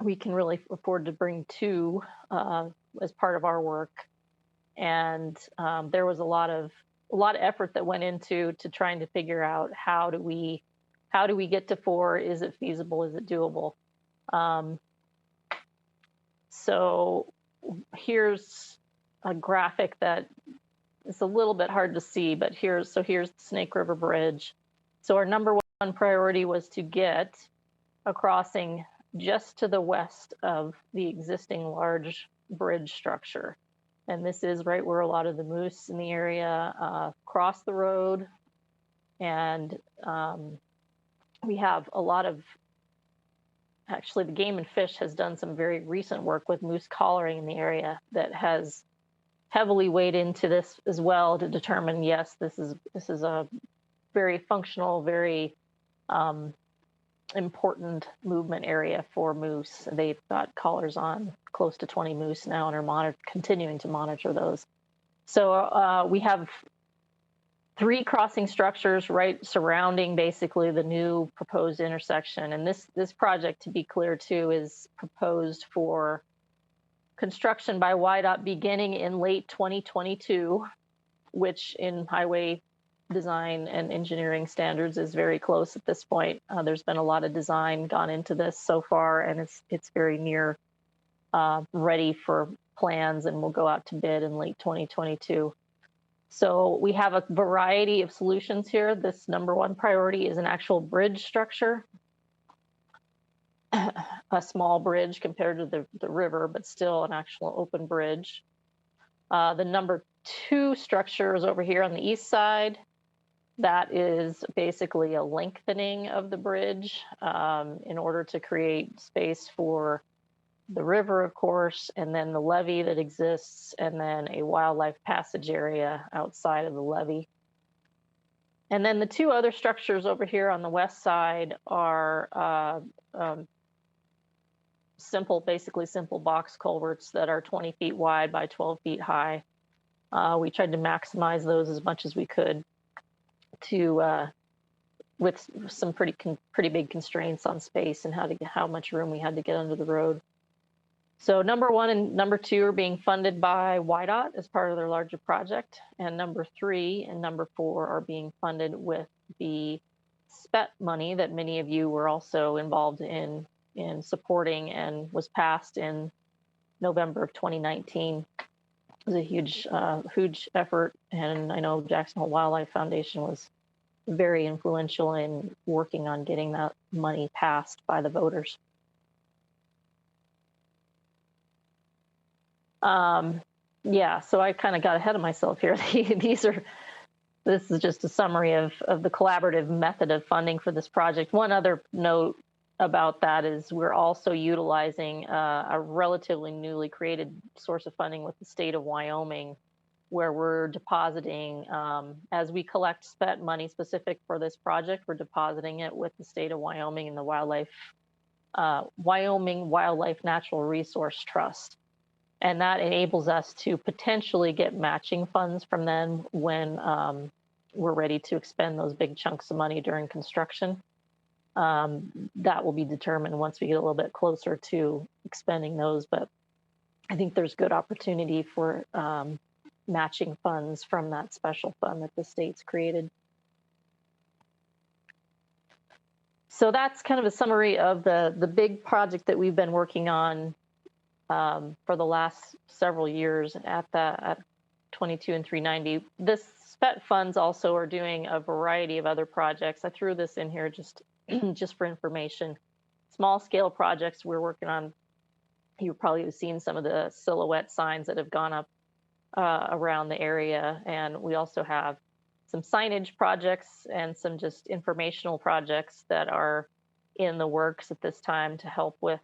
we can really afford to bring 2 as part of our work. And there was a lot of effort that went into trying to figure out how do we get to 4? Is it feasible? Is it doable? So here's a graphic that is a little bit hard to see, but here's the Snake River Bridge. So our number one priority was to get a crossing just to the west of the existing large bridge structure. And this is right where a lot of the moose in the area cross the road. And we have a lot of, actually the Game and Fish has done some very recent work with moose collaring in the area that has heavily weighed into this as well to determine, yes, this is a very functional, very important movement area for moose. They've got collars on close to 20 moose now and are continuing to monitor those. So we have 3 crossing structures right surrounding basically the new proposed intersection. And this project, to be clear too, is proposed for construction by WYDOT beginning in late 2022, which in highway design and engineering standards is very close at this point. There's been a lot of design gone into this so far, and it's very near ready for plans, and will go out to bid in late 2022. So we have a variety of solutions here. This number one priority is an actual bridge structure, a small bridge compared to the river, but still an actual open bridge. The number 2 structure is over here on the east side. That is basically a lengthening of the bridge in order to create space for the river, of course, and then the levee that exists, and then a wildlife passage area outside of the levee. And then the two other structures over here on the west side are basically simple box culverts that are 20 feet wide by 12 feet high. We tried to maximize those as much as we could with some pretty big constraints on space and how much room we had to get under the road. So number 1 and number 2 are being funded by WYDOT as part of their larger project, and number 3 and number 4 are being funded with the SPET money that many of you were also involved in supporting and was passed in November of 2019. It was a huge effort, and I know Jackson Hole Wildlife Foundation was very influential in working on getting that money passed by the voters. Yeah, so I kind of got ahead of myself here. This is just a summary of the collaborative method of funding for this project. One other note about that is we're also utilizing a relatively newly created source of funding with the state of Wyoming, where we're depositing, as we collect SPET money specific for this project, we're depositing it with the state of Wyoming and the Wyoming Wildlife Natural Resource Trust. And that enables us to potentially get matching funds from them when we're ready to expend those big chunks of money during construction. That will be determined once we get a little bit closer to expending those, but I think there's good opportunity for matching funds from that special fund that the state's created. So that's kind of a summary of the big project that we've been working on for the last several years at 22 and 390. This SPET funds also are doing a variety of other projects. I threw this in here just for information. Small scale projects we're working on. You probably have seen some of the silhouette signs that have gone up around the area. And we also have some signage projects and some just informational projects that are in the works at this time to help with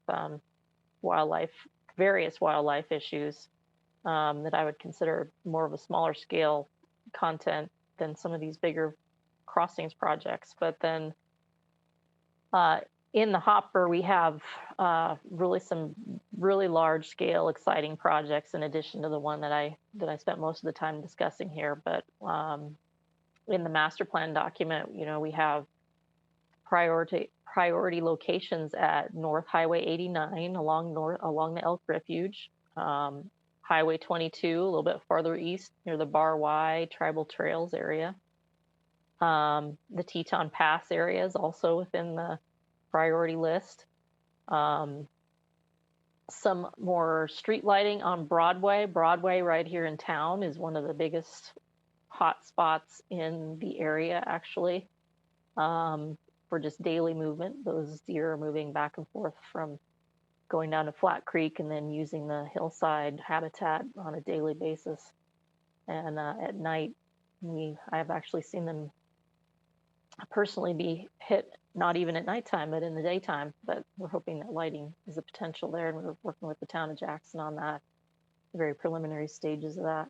various wildlife issues that I would consider more of a smaller scale content than some of these bigger crossings projects. But then in the hopper, we have some really large scale, exciting projects in addition to the one that I spent most of the time discussing here. But in the master plan document, we have priority locations at North Highway 89 along the Elk Refuge, Highway 22 a little bit farther east near the Bar Y Tribal Trails area. The Teton Pass area is also within the priority list. Some more street lighting on Broadway. Broadway right here in town is one of the biggest hot spots in the area, actually, for just daily movement. Those deer are moving back and forth from going down to Flat Creek and then using the hillside habitat on a daily basis. And at night, I've actually seen them personally be hit, not even at nighttime, but in the daytime. But we're hoping that lighting is a potential there, and we're working with the town of Jackson on that, the very preliminary stages of that.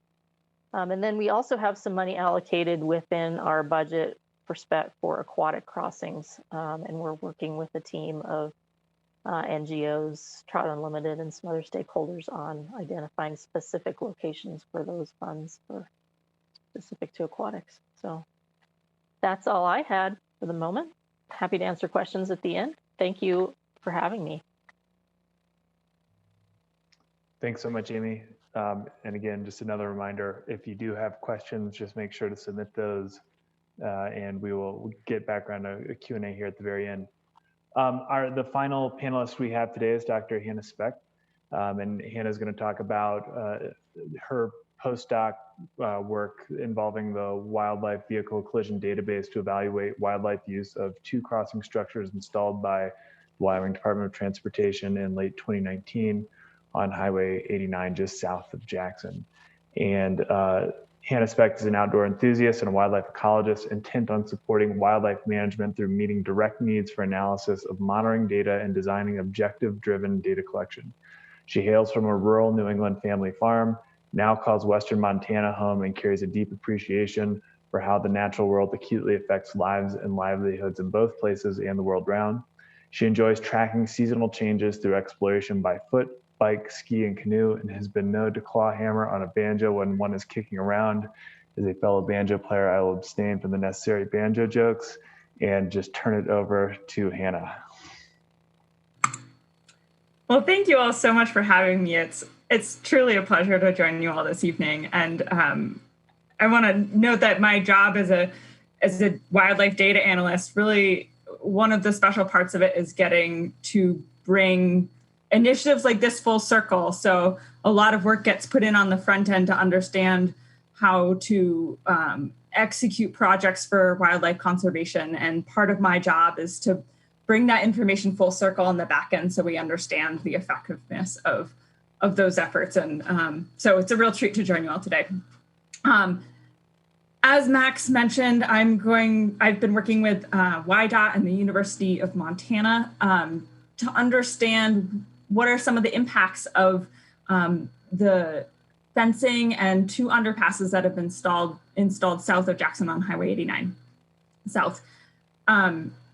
And then we also have some money allocated within our budget for SPET for aquatic crossings, and we're working with a team of NGOs, Trout Unlimited, and some other stakeholders on identifying specific locations for those funds for specific to aquatics. So that's all I had for the moment. Happy to answer questions at the end. Thank you for having me. Thanks so much, Amy. And again, just another reminder, if you do have questions, just make sure to submit those and we will get back around a Q&A here at the very end. The final panelist we have today is Dr. Hannah Speck. And Hannah's going to talk about her postdoc work involving the Wildlife Vehicle Collision Database to evaluate wildlife use of 2 crossing structures installed by Wyoming Department of Transportation in late 2019 on Highway 89 just south of Jackson. And Hannah Speck is an outdoor enthusiast and a wildlife ecologist intent on supporting wildlife management through meeting direct needs for analysis of monitoring data and designing objective-driven data collection. She hails from a rural New England family farm, now calls Western Montana home, and carries a deep appreciation for how the natural world acutely affects lives and livelihoods in both places and the world round. She enjoys tracking seasonal changes through exploration by foot, bike, ski, and canoe, and has been known to claw hammer on a banjo when one is kicking around. As a fellow banjo player, I will abstain from the necessary banjo jokes and just turn it over to Hannah. Well, thank you all so much for having me. It's truly a pleasure to join you all this evening. And I want to note that my job as a wildlife data analyst, really one of the special parts of it is getting to bring initiatives like this full circle. So a lot of work gets put in on the front end to understand how to execute projects for wildlife conservation. And part of my job is to bring that information full circle on the back end so we understand the effectiveness of those efforts. And so it's a real treat to join you all today. As Max mentioned, I've been working with WYDOT and the University of Montana to understand what are some of the impacts of the fencing and 2 underpasses that have been installed south of Jackson on Highway 89 South.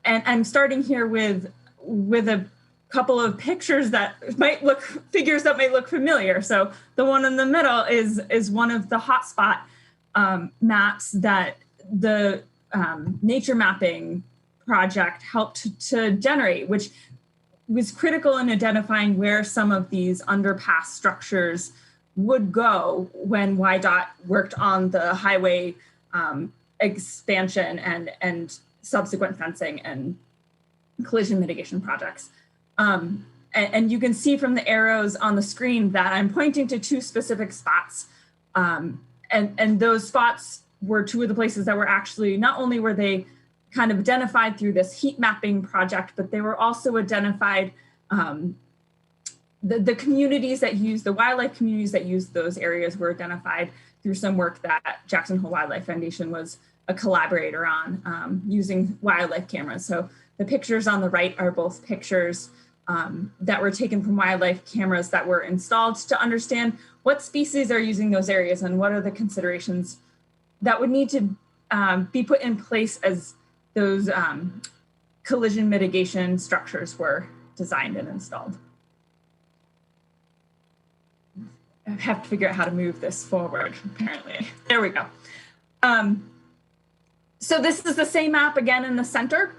And I'm starting here with a couple of figures that might look familiar. So the one in the middle is one of the hotspot maps that the nature mapping project helped to generate, which was critical in identifying where some of these underpass structures would go when WYDOT worked on the highway expansion and subsequent fencing and collision mitigation projects. And you can see from the arrows on the screen that I'm pointing to 2 specific spots. And those spots were 2 of the places that were actually, not only were they kind of identified through this heat mapping project, but they were also identified, the communities that use, the wildlife communities that use those areas were identified through some work that Jackson Hole Wildlife Foundation was a collaborator on using wildlife cameras. So the pictures on the right are both pictures that were taken from wildlife cameras that were installed to understand what species are using those areas and what are the considerations that would need to be put in place as those collision mitigation structures were designed and installed. I have to figure out how to move this forward, apparently. There we go. So this is the same map again in the center,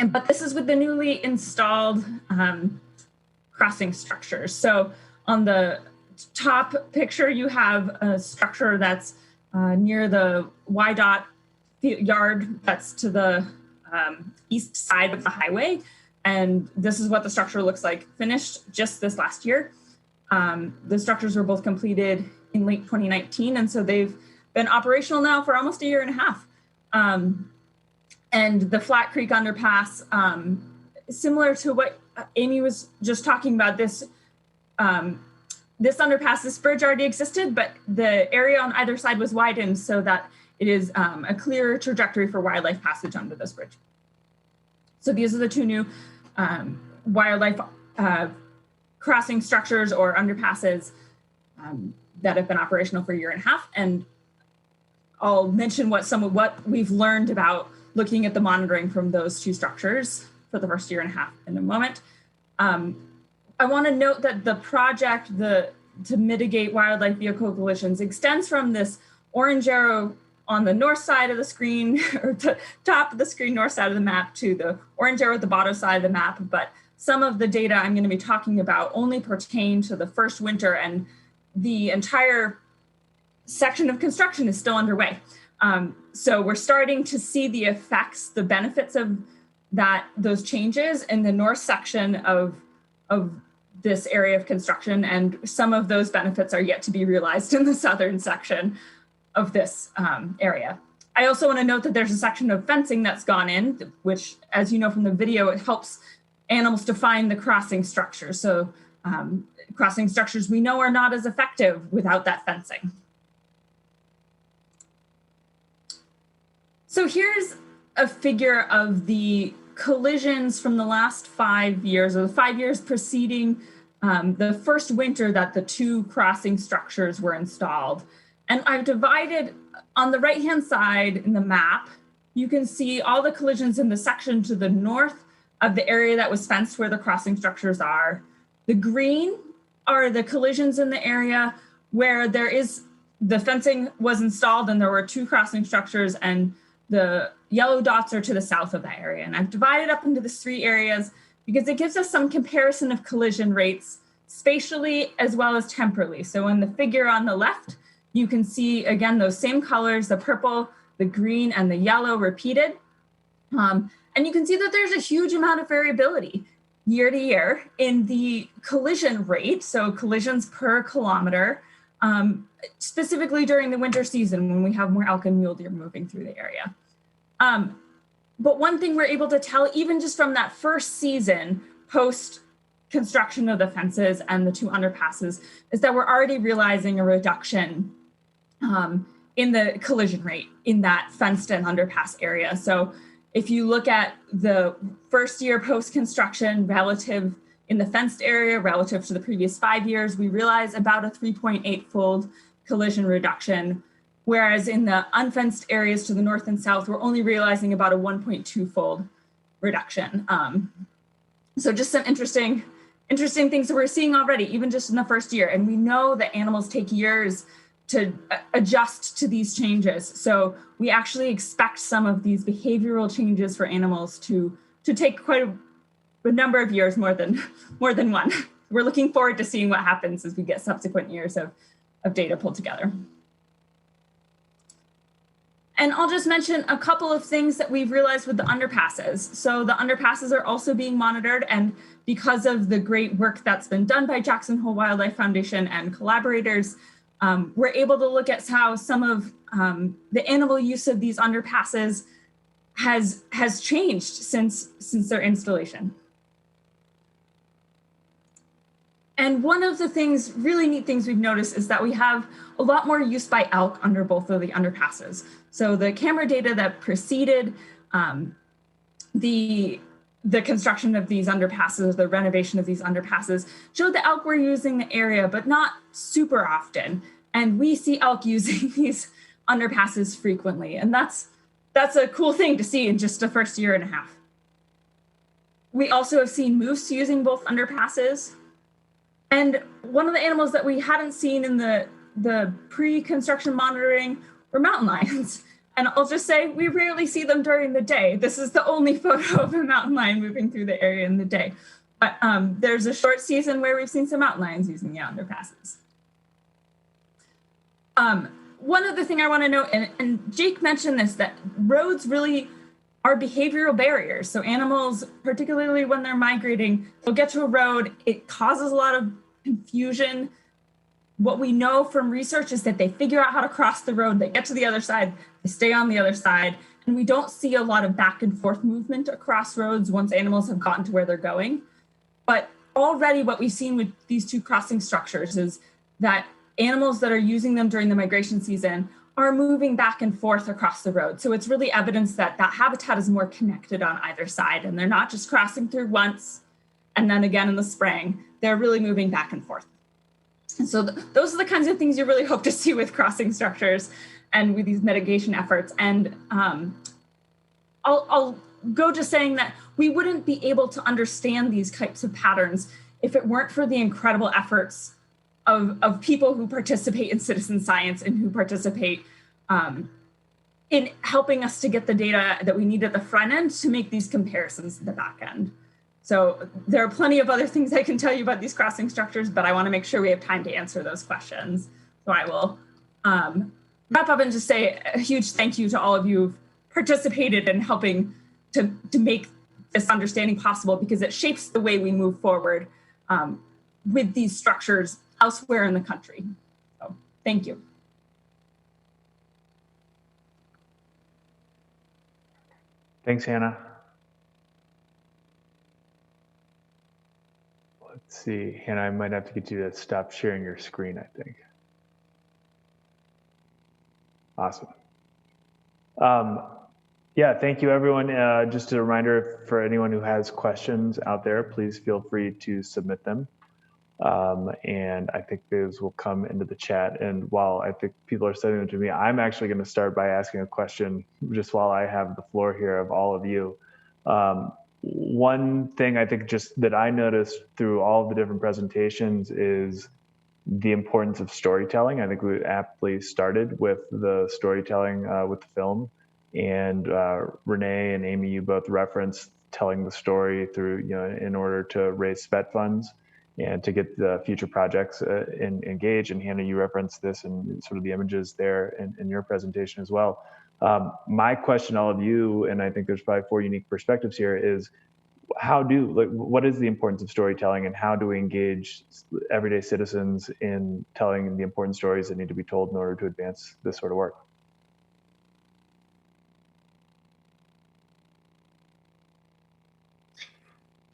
but this is with the newly installed crossing structures. So on the top picture, you have a structure that's near the WYDOT yard that's to the east side of the highway. And this is what the structure looks like finished just this last year. The structures were both completed in late 2019. And so they've been operational now for almost a year and a half. And the Flat Creek Underpass, similar to what Amy was just talking about, this underpass, this bridge already existed, but the area on either side was widened so that it is a clear trajectory for wildlife passage under this bridge. So these are the 2 new wildlife crossing structures or underpasses that have been operational for a year and a half. And I'll mention some of what we've learned about looking at the monitoring from those 2 structures for the first year and a half in a moment. I want to note that the project to mitigate wildlife vehicle collisions extends from this orange arrow on the north side of the screen, or the top of the screen, north side of the map, to the orange arrow at the bottom side of the map. But some of the data I'm going to be talking about only pertain to the first winter, and the entire section of construction is still underway. So we're starting to see the effects, the benefits of those changes in the north section of this area of construction, and some of those benefits are yet to be realized in the southern section of this area. I also want to note that there's a section of fencing that's gone in, which, as you know from the video, it helps animals to find the crossing structures. So crossing structures we know are not as effective without that fencing. So here's a figure of the collisions from the last 5 years, or the 5 years preceding the first winter that the 2 crossing structures were installed. And I've divided on the right-hand side in the map, you can see all the collisions in the section to the north of the area that was fenced where the crossing structures are. The green are the collisions in the area where the fencing was installed and there were 2 crossing structures, and the yellow dots are to the south of that area. And I've divided up into these 3 areas because it gives us some comparison of collision rates spatially as well as temporally. So in the figure on the left, you can see, again, those same colors, the purple, the green, and the yellow repeated. And you can see that there's a huge amount of variability year to year in the collision rate, so collisions per kilometer, specifically during the winter season when we have more elk and mule deer moving through the area. But one thing we're able to tell, even just from that first season post construction of the fences and the 2 underpasses, is that we're already realizing a reduction in the collision rate in that fenced and underpass area. So if you look at the first year post-construction relative in the fenced area relative to the previous 5 years, we realize about a 3.8-fold collision reduction, whereas in the unfenced areas to the north and south, we're only realizing about a 1.2-fold reduction. So just some interesting things that we're seeing already, even just in the first year. And we know that animals take years to adjust to these changes. So we actually expect some of these behavioral changes for animals to take quite a number of years, more than one. We're looking forward to seeing what happens as we get subsequent years of data pulled together. And I'll just mention a couple of things that we've realized with the underpasses. So the underpasses are also being monitored, and because of the great work that's been done by Jackson Hole Wildlife Foundation and collaborators, we're able to look at how some of the animal use of these underpasses has changed since their installation. And one of the really neat things we've noticed is that we have a lot more use by elk under both of the underpasses. So the camera data that preceded the construction of these underpasses, the renovation of these underpasses, showed that elk were using the area, but not super often. And we see elk using these underpasses frequently. And that's a cool thing to see in just the first year and a half. We also have seen moose using both underpasses. And one of the animals that we hadn't seen in the pre-construction monitoring were mountain lions. And I'll just say, we rarely see them during the day. This is the only photo of a mountain lion moving through the area in the day. But there's a short season where we've seen some mountain lions using the underpasses. One other thing I want to note, and Jake mentioned this, that roads really are behavioral barriers. So animals, particularly when they're migrating, they'll get to a road, it causes a lot of confusion. What we know from research is that they figure out how to cross the road, they get to the other side, they stay on the other side, and we don't see a lot of back and forth movement across roads once animals have gotten to where they're going. But already what we've seen with these 2 crossing structures is that animals that are using them during the migration season are moving back and forth across the road. So it's really evidence that that habitat is more connected on either side, and they're not just crossing through once and then again in the spring, they're really moving back and forth. And so those are the kinds of things you really hope to see with crossing structures and with these mitigation efforts. And I'll go to saying that we wouldn't be able to understand these types of patterns if it weren't for the incredible efforts of people who participate in citizen science and who participate in helping us to get the data that we need at the front end to make these comparisons at the back end. So there are plenty of other things I can tell you about these crossing structures, but I want to make sure we have time to answer those questions. So I will wrap up and just say a huge thank you to all of you who've participated in helping to make this understanding possible, because it shapes the way we move forward with these structures elsewhere in the country. So thank you. Thanks, Hannah. Let's see, Hannah, I might have to get you to stop sharing your screen, I think. Awesome. Yeah, thank you, everyone. Just a reminder for anyone who has questions out there, please feel free to submit them. And I think those will come into the chat. And while I think people are sending them to me, I'm actually going to start by asking a question just while I have the floor here of all of you. One thing I think just that I noticed through all of the different presentations is the importance of storytelling. I think we aptly started with the storytelling with the film. And Renee and Amy, you both referenced telling the story through, in order to raise SPET funds and to get the future projects engaged. And Hannah, you referenced this and sort of the images there in your presentation as well. My question to all of you, and I think there's probably 4 unique perspectives here, is what is the importance of storytelling, and how do we engage everyday citizens in telling the important stories that need to be told in order to advance this sort of work?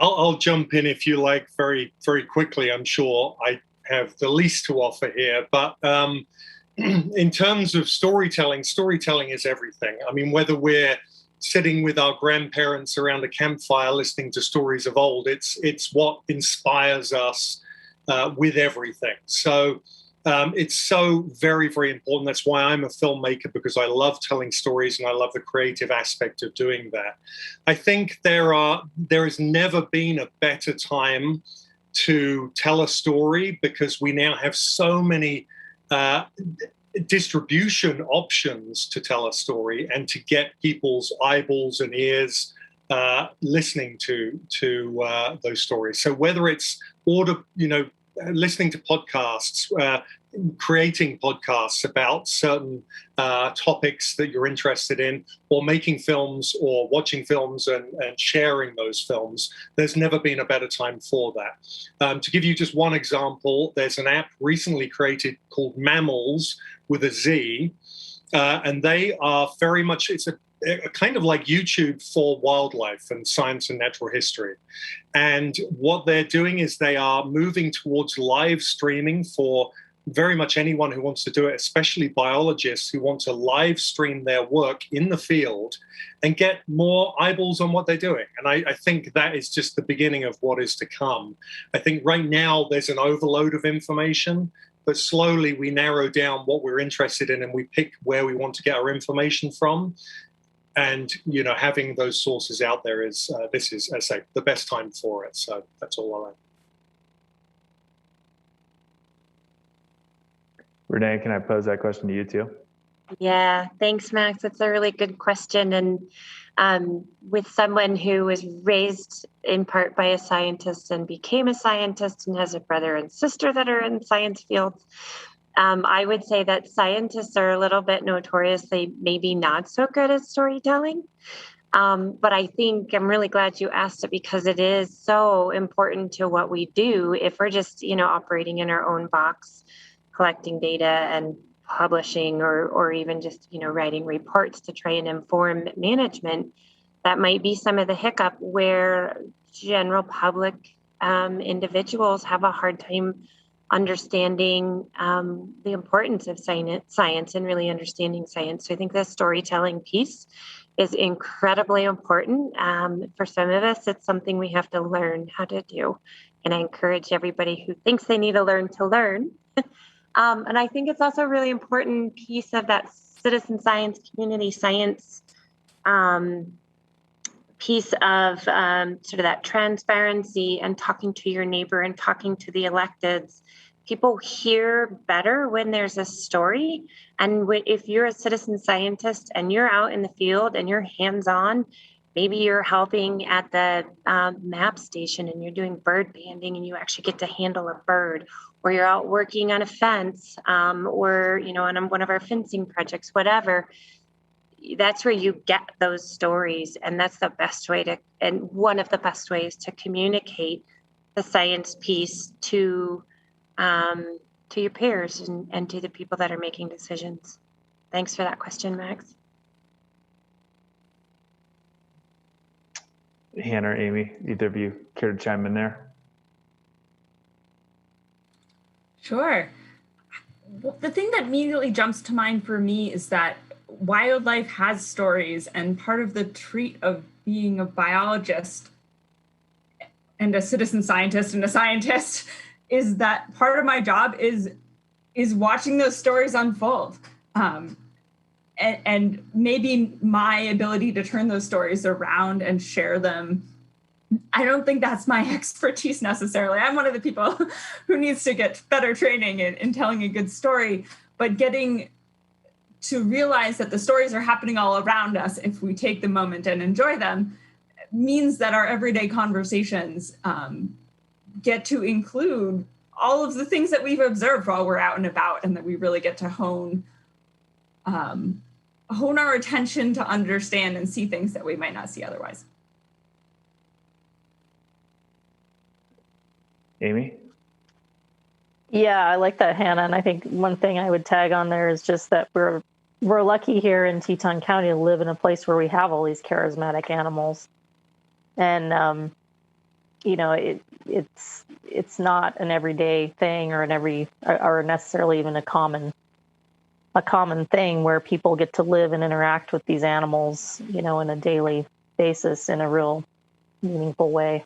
I'll jump in if you like very, very quickly. I'm sure I have the least to offer here, but in terms of storytelling is everything. I mean, whether we're sitting with our grandparents around a campfire listening to stories of old, it's what inspires us with everything. So it's so very, very important. That's why I'm a filmmaker, because I love telling stories and I love the creative aspect of doing that. I think there has never been a better time to tell a story, because we now have so many distribution options to tell a story and to get people's eyeballs and ears listening to those stories. So whether it's listening to podcasts, creating podcasts about certain topics that you're interested in, or making films or watching films and sharing those films, there's never been a better time for that. To give you just one example, there's an app recently created called Mammals with a Z, and they are very much, it's a kind of like YouTube for wildlife and science and natural history. And what they're doing is they are moving towards live streaming for very much anyone who wants to do it, especially biologists who want to live stream their work in the field and get more eyeballs on what they're doing. And I think that is just the beginning of what is to come. I think right now there's an overload of information, but slowly we narrow down what we're interested in and we pick where we want to get our information from. And, having those sources out there is, this is, as I say, the best time for it. So that's all I'll add. Renee, can I pose that question to you too? Yeah, thanks, Max. That's a really good question. And with someone who was raised in part by a scientist and became a scientist and has a brother and sister that are in science fields, I would say that scientists are a little bit notoriously maybe not so good at storytelling. But I think I'm really glad you asked it, because it is so important to what we do. If we're just, operating in our own box, collecting data and publishing, or even just, writing reports to try and inform management, that might be some of the hiccup where general public individuals have a hard time understanding the importance of science and really understanding science. So I think the storytelling piece is incredibly important. For some of us, it's something we have to learn how to do. And I encourage everybody who thinks they need to learn. And I think it's also a really important piece of that citizen science, community science piece of sort of that transparency and talking to your neighbor and talking to the electeds. People hear better when there's a story. And if you're a citizen scientist and you're out in the field and you're hands-on, maybe you're helping at the map station and you're doing bird banding and you actually get to handle a bird, or you're out working on a fence, or on one of our fencing projects, whatever. That's where you get those stories, and that's the best way and one of the best ways to communicate the science piece to your peers and to the people that are making decisions. Thanks for that question, Max. Hannah or Amy, either of you care to chime in there? Sure. The thing that immediately jumps to mind for me is that wildlife has stories, and part of the treat of being a biologist and a citizen scientist and a scientist is that part of my job is watching those stories unfold. And maybe my ability to turn those stories around and share them, I don't think that's my expertise necessarily. I'm one of the people who needs to get better training in telling a good story, but getting to realize that the stories are happening all around us if we take the moment and enjoy them means that our everyday conversations get to include all of the things that we've observed while we're out and about, and that we really get to hone our attention to understand and see things that we might not see otherwise. Amy? Yeah, I like that, Hannah. And I think one thing I would tag on there is just that we're lucky here in Teton County to live in a place where we have all these charismatic animals. And, you know, it's not an everyday thing or or necessarily even a common thing where people get to live and interact with these animals, you know, in a daily basis in a real meaningful way.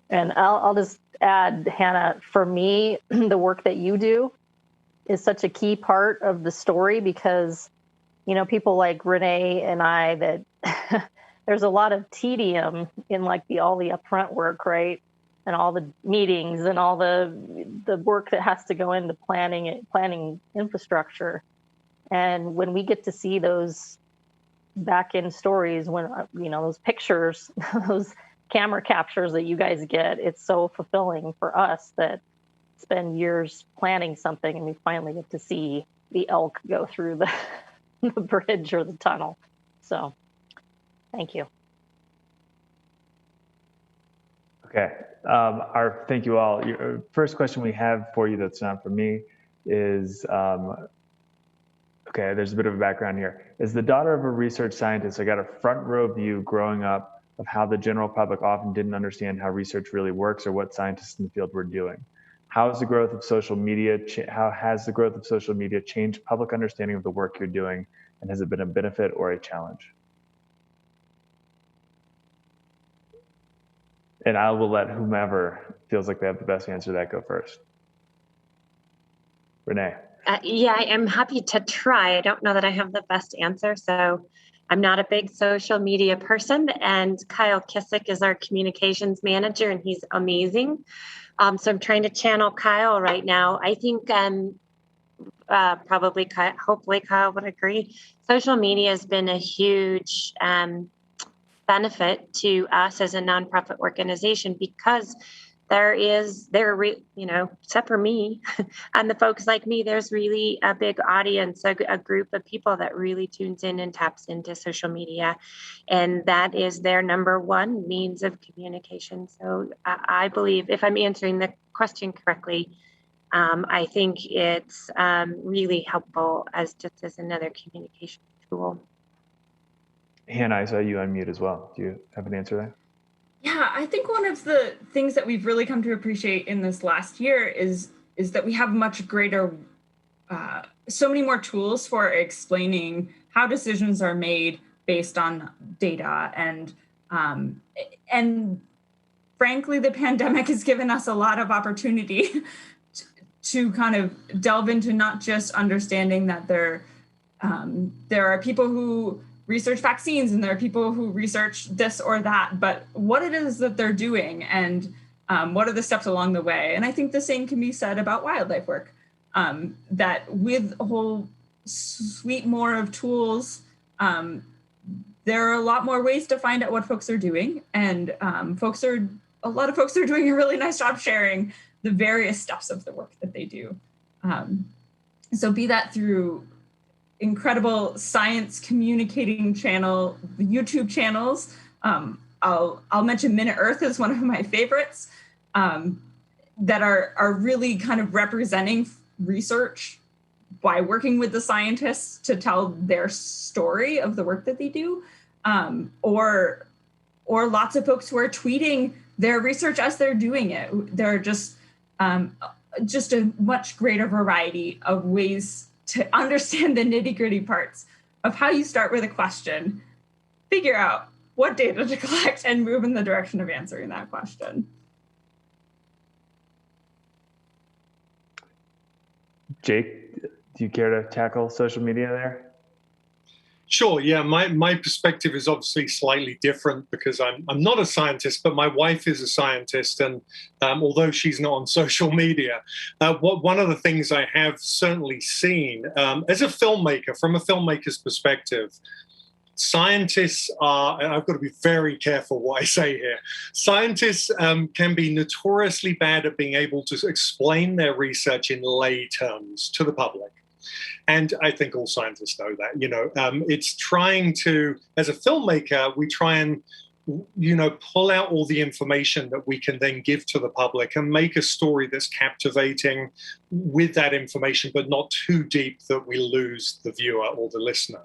And I'll just add, Hannah, for me, the work that you do is such a key part of the story because, you know, people like Renee and I, that there's a lot of tedium in like all the upfront work, right? And all the meetings and all the work that has to go into planning infrastructure. And when we get to see those back end stories, when, you know, those pictures, those camera captures that you guys get, it's so fulfilling for us that spend years planning something and we finally get to see the elk go through the bridge or the tunnel. So thank you. Okay. Thank you all. Your first question we have for you that's not for me is, okay, there's a bit of a background here. As the daughter of a research scientist, I got a front row view growing up of how the general public often didn't understand how research really works or what scientists in the field were doing. How has the growth of social media changed public understanding of the work you're doing, and has it been a benefit or a challenge? And I will let whomever feels like they have the best answer to that go first. Renee. Yeah, I am happy to try. I don't know that I have the best answer, so I'm not a big social media person, and Kyle Kissick is our communications manager, and he's amazing. So I'm trying to channel Kyle right now. I think hopefully Kyle would agree. Social media has been a huge benefit to us as a nonprofit organization because except for me and the folks like me, there's really a big audience, a group of people that really tunes in and taps into social media. And that is their number one means of communication. So I believe, if I'm answering the question correctly, I think it's really helpful as another communication tool. Hannah, I saw you unmute as well. Do you have an answer there? Yeah, I think one of the things that we've really come to appreciate in this last year is that we have much greater, so many more tools for explaining how decisions are made based on data. And frankly, the pandemic has given us a lot of opportunity to kind of delve into not just understanding that there are people who research vaccines and there are people who research this or that, but what it is that they're doing and what are the steps along the way. And I think the same can be said about wildlife work, that with a whole suite more of tools, there are a lot more ways to find out what folks are doing. And a lot of folks are doing a really nice job sharing the various steps of the work that they do. So be that through incredible science communicating channel, the YouTube channels. I'll mention Minute Earth as one of my favorites that are really kind of representing research by working with the scientists to tell their story of the work that they do, or lots of folks who are tweeting their research as they're doing it. There are just a much greater variety of ways to understand the nitty-gritty parts of how you start with a question, figure out what data to collect, and move in the direction of answering that question. Jake, do you care to tackle social media there? Sure. Yeah, my perspective is obviously slightly different because I'm not a scientist, but my wife is a scientist, and although she's not on social media, one of the things I have certainly seen as a filmmaker, from a filmmaker's perspective, scientists are, and I've got to be very careful what I say here, scientists can be notoriously bad at being able to explain their research in lay terms to the public. And I think all scientists know that, it's trying to, as a filmmaker, we try and, pull out all the information that we can then give to the public and make a story that's captivating with that information, but not too deep that we lose the viewer or the listener.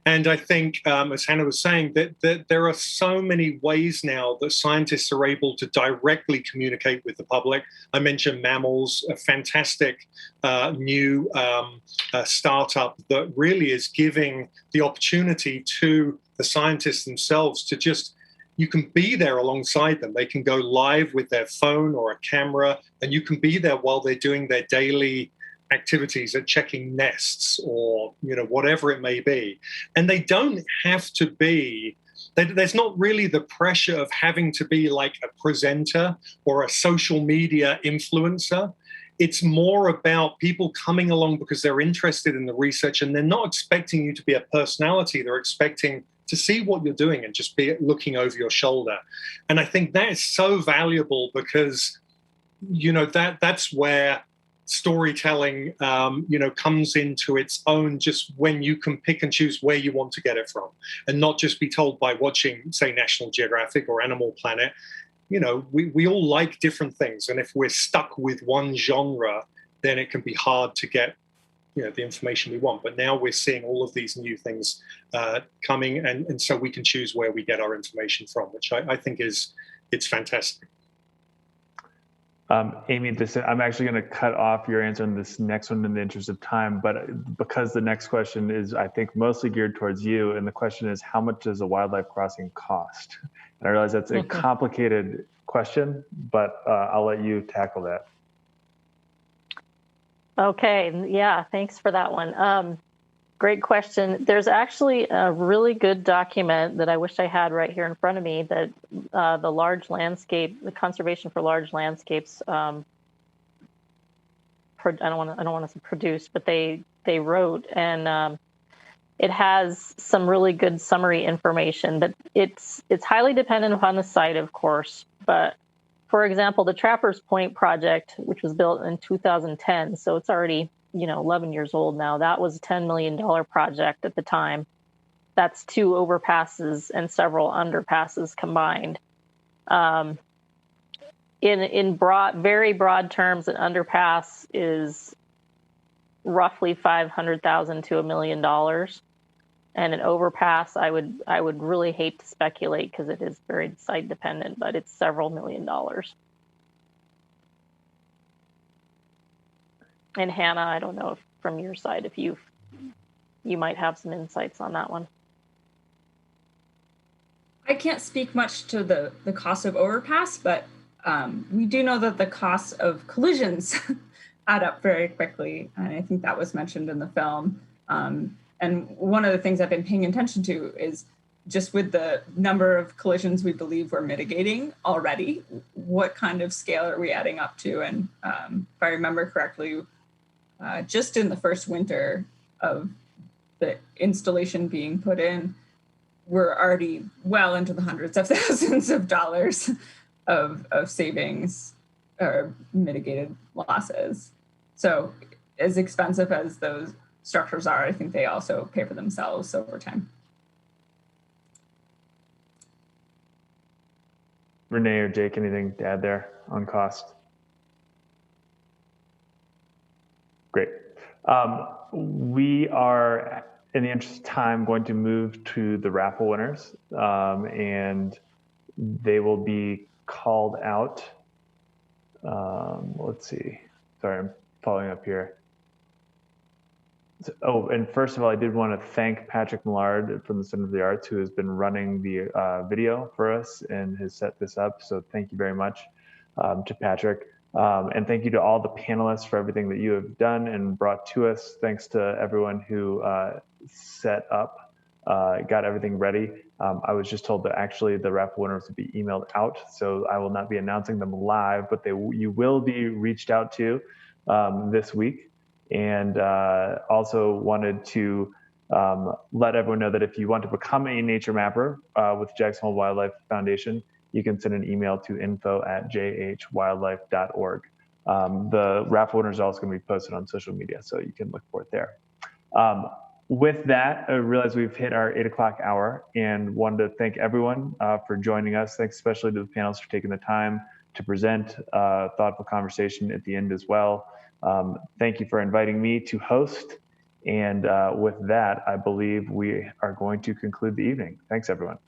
And I think, as Hannah was saying, that there are so many ways now that scientists are able to directly communicate with the public. I mentioned Mammals, a fantastic new startup that really is giving the opportunity to the scientists themselves to just, you can be there alongside them. They can go live with their phone or a camera, and you can be there while they're doing their daily activities at checking nests or, whatever it may be. And they don't have to be, there's not really the pressure of having to be like a presenter or a social media influencer. It's more about people coming along because they're interested in the research, and they're not expecting you to be a personality. They're expecting to see what you're doing and just be looking over your shoulder. And I think that is so valuable because, that's where storytelling, comes into its own, just when you can pick and choose where you want to get it from and not just be told by watching, say, National Geographic or Animal Planet. We all like different things. And if we're stuck with one genre, then it can be hard to get the information we want. But now we're seeing all of these new things coming, and so we can choose where we get our information from, which I think it's fantastic. Amy, I'm actually going to cut off your answer on this next one in the interest of time, but because the next question is, I think, mostly geared towards you, and the question is, how much does a wildlife crossing cost? And I realize that's a complicated question, but I'll let you tackle that. Okay, yeah, thanks for that one. Great question. There's actually a really good document that I wish I had right here in front of me that the Conservation for Large Landscapes, I don't want to say produced, but they wrote, and it has some really good summary information. But it's highly dependent upon the site, of course. But for example, the Trappers Point project, which was built in 2010, so it's already 11 years old now. That was a $10 million project at the time. That's 2 overpasses and several underpasses combined. In very broad terms, an underpass is roughly $500,000 to $1 million, and an overpass, I would really hate to speculate because it is very site dependent, but it's several $1 million. And Hannah, I don't know if from your side, if you might have some insights on that one. I can't speak much to the cost of overpass, but we do know that the cost of collisions add up very quickly. And I think that was mentioned in the film. And one of the things I've been paying attention to is just with the number of collisions we believe we're mitigating already, what kind of scale are we adding up to? And if I remember correctly, just in the first winter of the installation being put in, we're already well into the hundreds of thousands of dollars of savings or mitigated losses. So as expensive as those structures are, I think they also pay for themselves over time. Renee or Jake, anything to add there on cost? Great. We are, in the interest of time, going to move to the Raffle Winners, and they will be called out. Let's see. Sorry, I'm following up here. Oh, and first of all, I did want to thank Patrick Millard from the Center of the Arts, who has been running the video for us and has set this up. So thank you very much to Patrick. And thank you to all the panelists for everything that you have done and brought to us. Thanks to everyone who set up, got everything ready. I was just told that actually the raffle winners will be emailed out, so I will not be announcing them live, but you will be reached out to this week. And also wanted to let everyone know that if you want to become a nature mapper with Jackson Hole Wildlife Foundation, you can send an email to info@jhwildlife.org. The raffle winners are also going to be posted on social media, so you can look for it there. With that, I realize we've hit our 8 o'clock hour and wanted to thank everyone for joining us. Thanks especially to the panelists for taking the time to present a thoughtful conversation at the end as well. Thank you for inviting me to host. And with that, I believe we are going to conclude the evening. Thanks, everyone.